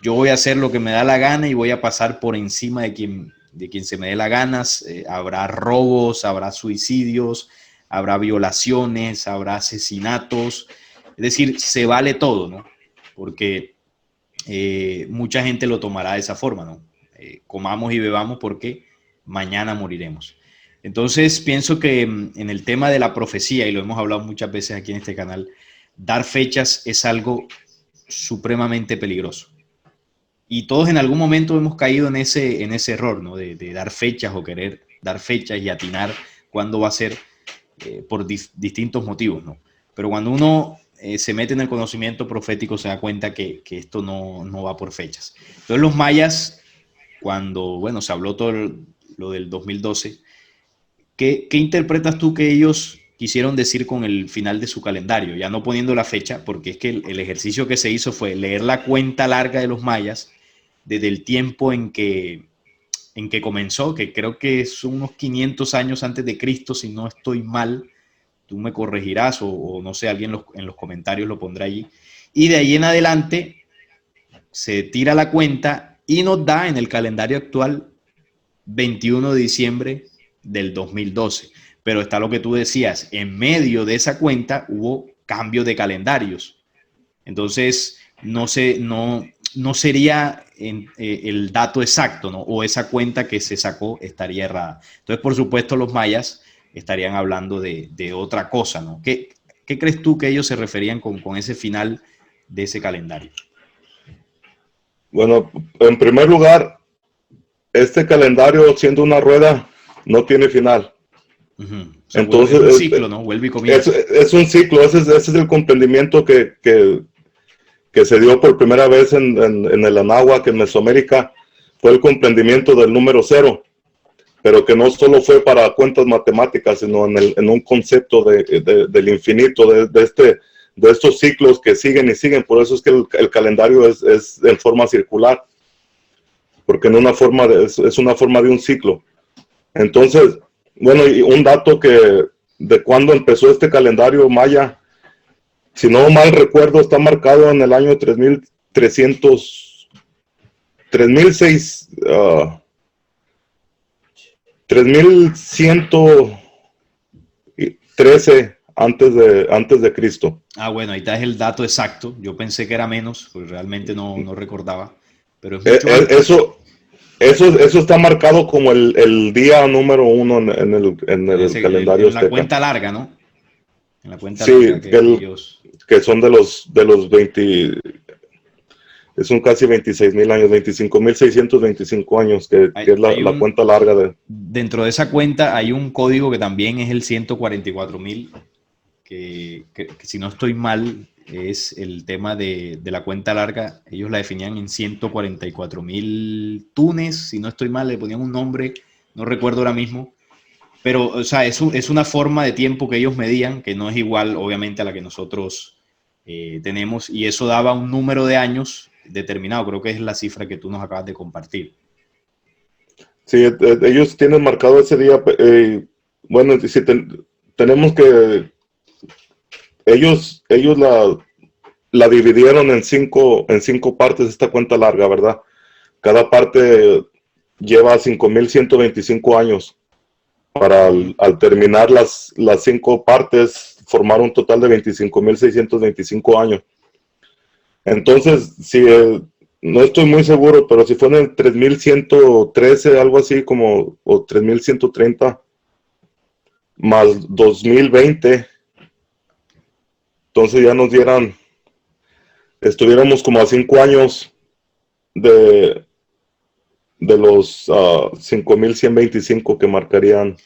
yo voy a hacer lo que me da la gana y voy a pasar por encima de quien se me dé la gana. Habrá robos, habrá suicidios, habrá violaciones, habrá asesinatos. Es decir, se vale todo, ¿no? Porque mucha gente lo tomará de esa forma, ¿no? Comamos y bebamos porque mañana moriremos. Entonces, pienso que en el tema de la profecía, y lo hemos hablado muchas veces aquí en este canal, dar fechas es algo supremamente peligroso. Y todos en algún momento hemos caído en ese error, ¿no? De dar fechas o querer dar fechas y atinar cuándo va a ser por distintos motivos, ¿no? Pero cuando uno se mete en el conocimiento profético se da cuenta que esto no va por fechas. Entonces los mayas, cuando, bueno, se habló todo lo del 2012, ¿qué interpretas tú que ellos quisieron decir con el final de su calendario? Ya no poniendo la fecha, porque es que el ejercicio que se hizo fue leer la cuenta larga de los mayas desde el tiempo en que comenzó, que creo que son unos 500 años antes de Cristo, si no estoy mal, tú me corregirás o no sé, alguien en los comentarios lo pondrá allí. Y de ahí en adelante se tira la cuenta y nos da en el calendario actual 21 de diciembre del 2012. Pero está lo que tú decías, en medio de esa cuenta hubo cambios de calendarios. Entonces, no sería el dato exacto, ¿no? O esa cuenta que se sacó estaría errada. Entonces, por supuesto, los mayas estarían hablando de otra cosa, ¿no? ¿Qué crees tú que ellos se referían con ese final de ese calendario? Bueno, en primer lugar, este calendario, siendo una rueda, no tiene final. Uh -huh. O sea, es un Entonces, ciclo, ¿no? Vuelve y comienza. es un ciclo, ese es el comprendimiento que se dio por primera vez en el Anáhuac, en Mesoamérica, fue el comprendimiento del número cero, pero que no solo fue para cuentas matemáticas, sino en un concepto del infinito, de estos ciclos que siguen y siguen. Por eso es que el calendario es en forma circular, porque en una forma es una forma de un ciclo. Entonces, bueno, y un dato de cuando empezó este calendario maya, si no mal recuerdo, está marcado en el año 3300, 3006, 3113 antes de Cristo. Ah, bueno, ahí está es el dato exacto. Yo pensé que era menos, pues realmente no recordaba, pero es mucho antes. Eso está marcado como el día número uno en el calendario En la azteca. cuenta larga, ¿no? En la cuenta Sí, larga que ellos... que son de los 20, son casi 26,000 años, 25,625 años, que es la cuenta larga de... Dentro de esa cuenta hay un código que también es el 144,000, que si no estoy mal es el tema de la cuenta larga. Ellos la definían en 144,000 tunes, si no estoy mal, le ponían un nombre, no recuerdo ahora mismo. Pero, o sea, es una forma de tiempo que ellos medían, que no es igual, obviamente, a la que nosotros tenemos, y eso daba un número de años determinado, creo que es la cifra que tú nos acabas de compartir. Sí, ellos tienen marcado ese día, bueno, si tenemos que, ellos la dividieron en cinco partes, esta cuenta larga, ¿verdad? Cada parte lleva 5,125 años. Para al terminar las 5 partes, formar un total de 25,625 años. Entonces, si no estoy muy seguro, pero si fue en el 3,113, algo así como, o 3,130, más 2020, entonces ya nos dieran, estuviéramos como a 5 años de los 5,125 que marcarían.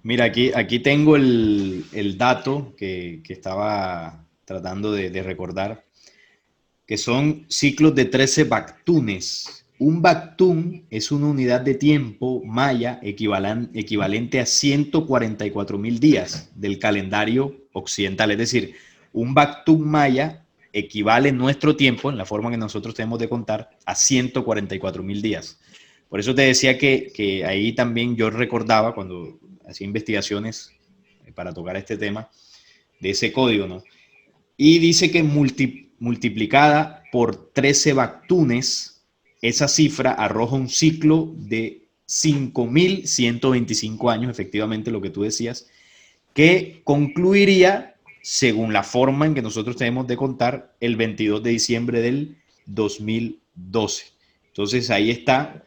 Mira, aquí tengo el dato que estaba tratando de recordar, que son ciclos de 13 bactunes. Un bactún es una unidad de tiempo maya equivalente a 144,000 días del calendario occidental. Es decir, un bactún maya equivale en nuestro tiempo, en la forma que nosotros tenemos de contar, a 144,000 días. Por eso te decía que ahí también yo recordaba, cuando hacía investigaciones para tocar este tema, de ese código, ¿no? Y dice que multiplicada por 13 bactunes, esa cifra arroja un ciclo de 5,125 años, efectivamente lo que tú decías, que concluiría, según la forma en que nosotros tenemos de contar, el 22 de diciembre del 2012. Entonces ahí está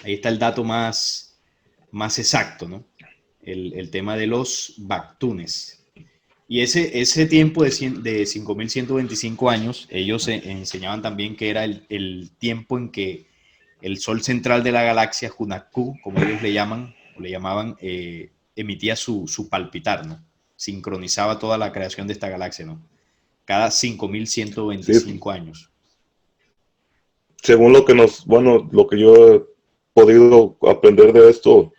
el dato más exacto, ¿no? El tema de los bactunes. Y ese tiempo de 5,125 años, ellos enseñaban también que era el tiempo en que el sol central de la galaxia, Hunahku, como ellos le llamaban, emitía su palpitar, ¿no? Sincronizaba toda la creación de esta galaxia, ¿no? Cada 5,125 años. Según lo que yo he podido aprender de esto,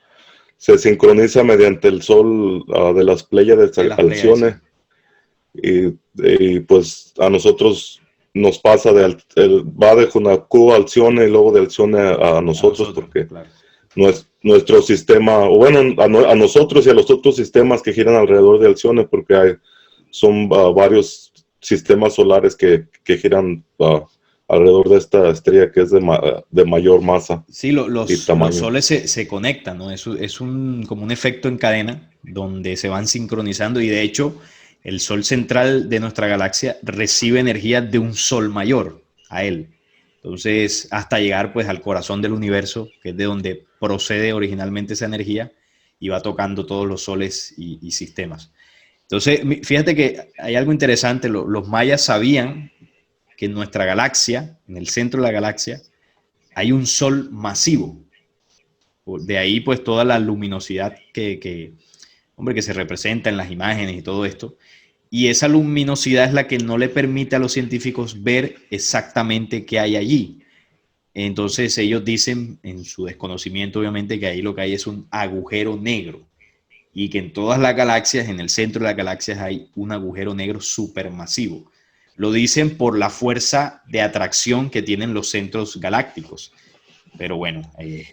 se sincroniza mediante el sol de las Pléyades de Alcione, y pues a nosotros nos pasa va de Hunahku a Alcione y luego de Alcione a nosotros, porque claro, nuestro sistema, o bueno, a nosotros y a los otros sistemas que giran alrededor de Alcione, porque son varios sistemas solares que giran alrededor de esta estrella que es de mayor masa. Sí, los soles se conectan, ¿no? Es como un efecto en cadena donde se van sincronizando, y de hecho el sol central de nuestra galaxia recibe energía de un sol mayor a él. Entonces, hasta llegar pues al corazón del universo, que es de donde procede originalmente esa energía, y va tocando todos los soles y sistemas. Entonces, fíjate que hay algo interesante. Los mayas sabían que en nuestra galaxia, en el centro de la galaxia, hay un sol masivo. De ahí pues toda la luminosidad que se representa en las imágenes y todo esto. Y esa luminosidad es la que no le permite a los científicos ver exactamente qué hay allí. Entonces ellos dicen, en su desconocimiento obviamente, que ahí lo que hay es un agujero negro. Y que en todas las galaxias, en el centro de las galaxias, hay un agujero negro supermasivo. Lo dicen por la fuerza de atracción que tienen los centros galácticos. Pero bueno,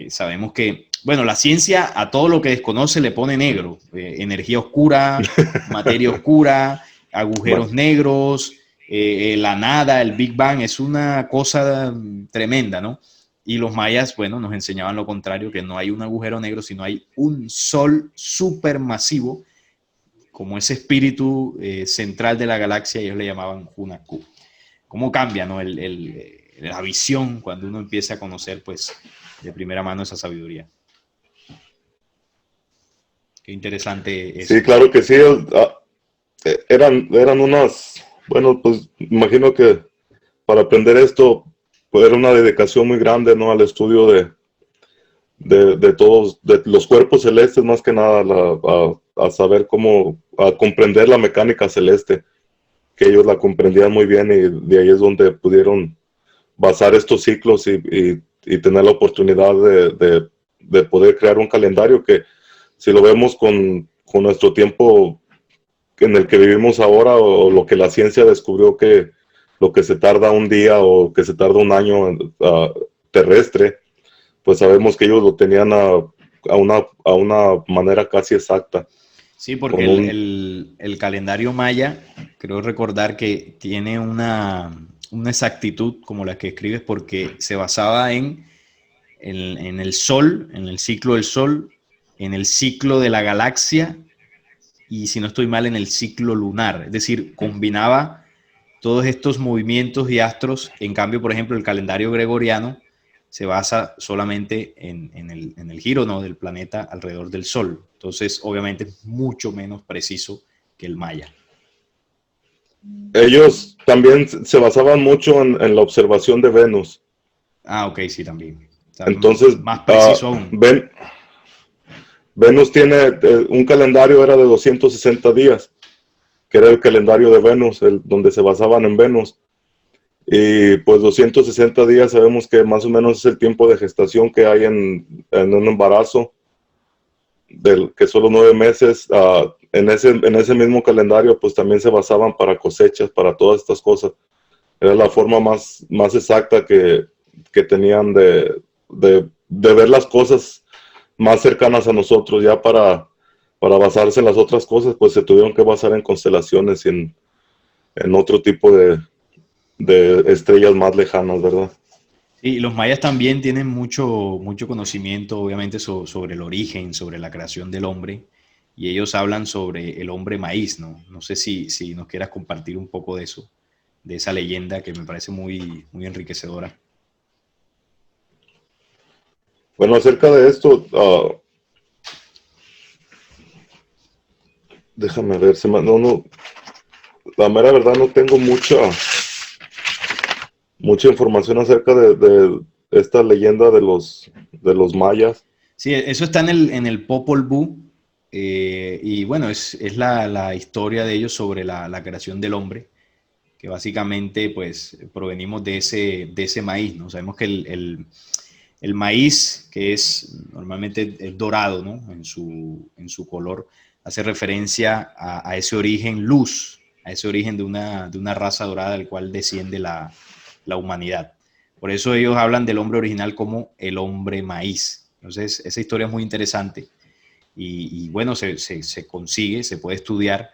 sabemos que, bueno, la ciencia a todo lo que desconoce le pone negro. Energía oscura, materia oscura, agujeros negros, la nada, el Big Bang, es una cosa tremenda, ¿no? Y los mayas, bueno, nos enseñaban lo contrario, que no hay un agujero negro, sino hay un sol supermasivo, como ese espíritu central de la galaxia, ellos le llamaban Hunahku. ¿Cómo cambia, no? La visión cuando uno empieza a conocer, pues, de primera mano esa sabiduría. Qué interesante eso. Sí, claro que sí. Eran unas, bueno, pues imagino que para aprender esto, pues, era una dedicación muy grande, ¿no? Al estudio de todos, de los cuerpos celestes, más que nada, a saber a comprender la mecánica celeste, que ellos la comprendían muy bien, y de ahí es donde pudieron basar estos ciclos y tener la oportunidad de poder crear un calendario que, si lo vemos con nuestro tiempo en el que vivimos ahora, o lo que la ciencia descubrió, que lo que se tarda un día o que se tarda un año terrestre, pues sabemos que ellos lo tenían a una manera casi exacta. Sí, porque Con un, el calendario maya, creo recordar que tiene una exactitud como la que escribes porque se basaba en el Sol, en el ciclo del Sol, en el ciclo de la galaxia y, si no estoy mal, en el ciclo lunar. Es decir, combinaba todos estos movimientos y astros. En cambio, por ejemplo, el calendario gregoriano se basa solamente en el giro, ¿no?, del planeta alrededor del Sol. Entonces, obviamente, es mucho menos preciso que el maya. ellos también se basaban mucho en la observación de Venus. Ah, ok, sí, también. O sea, Entonces, más preciso aún. Venus tiene un calendario, era de 260 días, que era el calendario de Venus, donde se basaban en Venus. Y pues 260 días sabemos que más o menos es el tiempo de gestación que hay en un embarazo, que solo 9 meses. En ese mismo calendario pues también se basaban para cosechas, para todas estas cosas. Era la forma más exacta que tenían de ver las cosas más cercanas a nosotros. Ya para basarse en las otras cosas, pues se tuvieron que basar en constelaciones y en otro tipo de estrellas más lejanas, ¿verdad? Y los mayas también tienen mucho conocimiento, obviamente, sobre el origen, sobre la creación del hombre, y ellos hablan sobre el hombre maíz, ¿no? No sé si nos quieras compartir un poco de eso, de esa leyenda que me parece muy enriquecedora. Bueno, acerca de esto, déjame ver, no, la mera verdad no tengo mucha información acerca de esta leyenda de los mayas. Sí, eso está en el Popol Vuh, y bueno, es la historia de ellos sobre la creación del hombre, que básicamente pues provenimos de ese maíz, ¿no? Sabemos que el maíz, que es normalmente es dorado, ¿no?, en su color, hace referencia a ese origen luz, a ese origen de una raza dorada del cual desciende la humanidad. Por eso ellos hablan del hombre original como el hombre maíz. Entonces, esa historia es muy interesante y bueno, se consigue, se puede estudiar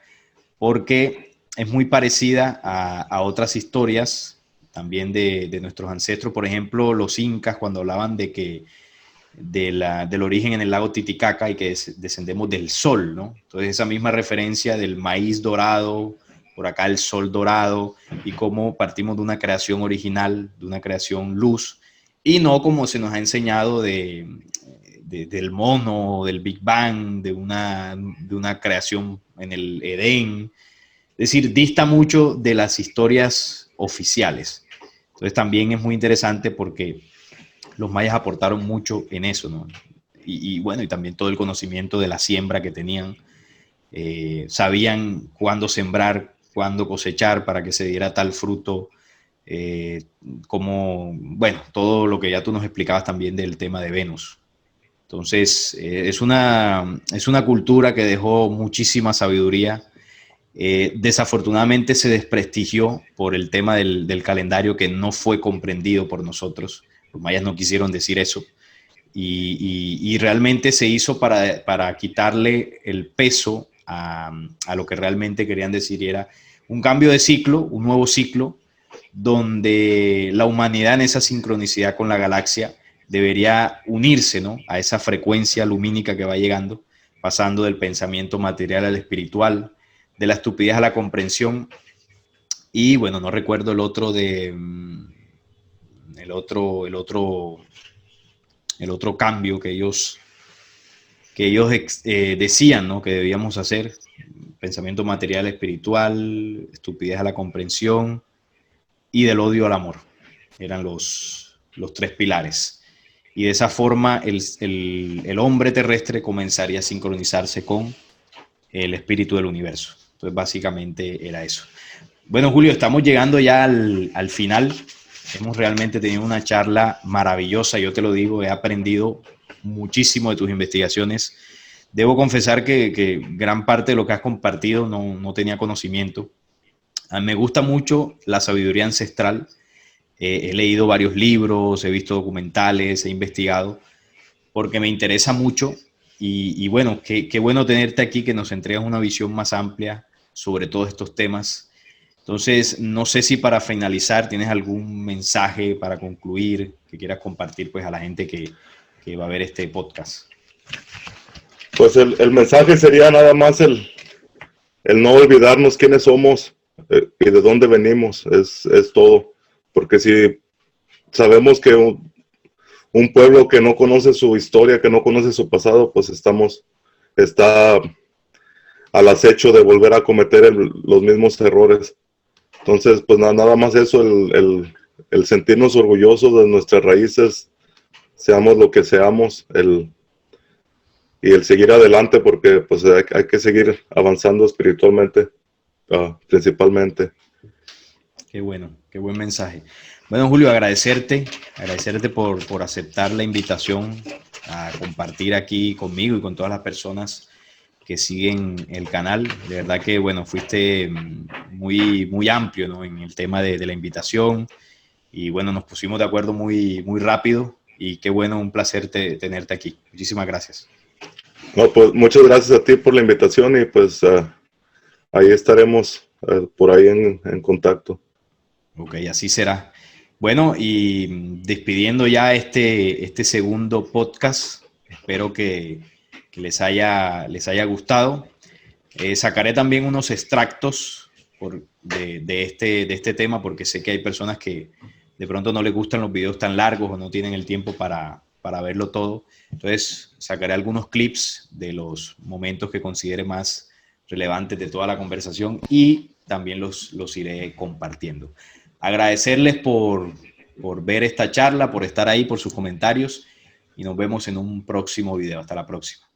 porque es muy parecida a otras historias también de nuestros ancestros. Por ejemplo, los incas, cuando hablaban del origen en el lago Titicaca y que descendemos del sol, ¿no? Entonces esa misma referencia del maíz dorado, por acá el sol dorado, y cómo partimos de una creación original, de una creación luz, y no como se nos ha enseñado del mono, del Big Bang, de una creación en el Edén. Es decir, dista mucho de las historias oficiales. Entonces también es muy interesante porque los mayas aportaron mucho en eso, ¿no? Y bueno, y también todo el conocimiento de la siembra que tenían. Sabían cuándo sembrar, cuándo cosechar para que se diera tal fruto, eh, como, bueno, todo lo que ya tú nos explicabas también del tema de Venus. Entonces, es una cultura que dejó muchísima sabiduría. Desafortunadamente se desprestigió por el tema del calendario que no fue comprendido por nosotros. Los mayas no quisieron decir eso. Y realmente se hizo para quitarle el peso a lo que realmente querían decir. Y era un cambio de ciclo, un nuevo ciclo, donde la humanidad en esa sincronicidad con la galaxia debería unirse, ¿no?, a esa frecuencia lumínica que va llegando, pasando del pensamiento material al espiritual, de la estupidez a la comprensión. Y bueno, no recuerdo el otro cambio que ellos decían, ¿no?, que debíamos hacer: pensamiento material, espiritual, estupidez a la comprensión y del odio al amor. Eran los tres pilares. Y de esa forma el hombre terrestre comenzaría a sincronizarse con el espíritu del universo. Entonces básicamente era eso. Bueno, Julio, estamos llegando ya al final. Hemos realmente tenido una charla maravillosa, yo te lo digo, he aprendido muchísimo de tus investigaciones. Debo confesar que gran parte de lo que has compartido no tenía conocimiento. A mí me gusta mucho la sabiduría ancestral. He leído varios libros, he visto documentales, he investigado, porque me interesa mucho y bueno, qué bueno tenerte aquí, que nos entregas una visión más amplia sobre todos estos temas. Entonces, no sé si para finalizar tienes algún mensaje para concluir que quieras compartir pues a la gente que va a ver este podcast. Pues el mensaje sería nada más el no olvidarnos quiénes somos y de dónde venimos, es todo. Porque si sabemos que un pueblo que no conoce su historia, que no conoce su pasado, pues está al acecho de volver a cometer los mismos errores. Entonces, pues nada más eso, el sentirnos orgullosos de nuestras raíces, seamos lo que seamos, y el seguir adelante, porque pues hay que seguir avanzando espiritualmente, principalmente. Qué bueno, qué buen mensaje. Bueno, Julio, agradecerte por aceptar la invitación a compartir aquí conmigo y con todas las personas que siguen el canal. De verdad que, bueno, fuiste muy amplio, ¿no?, en el tema de la invitación y, bueno, nos pusimos de acuerdo muy rápido y qué bueno, un placer tenerte aquí. Muchísimas gracias. No, pues muchas gracias a ti por la invitación y pues ahí estaremos por ahí en contacto. Ok, así será. Bueno, y despidiendo ya este segundo podcast, espero que les haya gustado. Sacaré también unos extractos de este tema, porque sé que hay personas que de pronto no les gustan los videos tan largos o no tienen el tiempo para verlo todo. Entonces, sacaré algunos clips de los momentos que considere más relevantes de toda la conversación y también los iré compartiendo. Agradecerles por ver esta charla, por estar ahí, por sus comentarios y nos vemos en un próximo video. Hasta la próxima.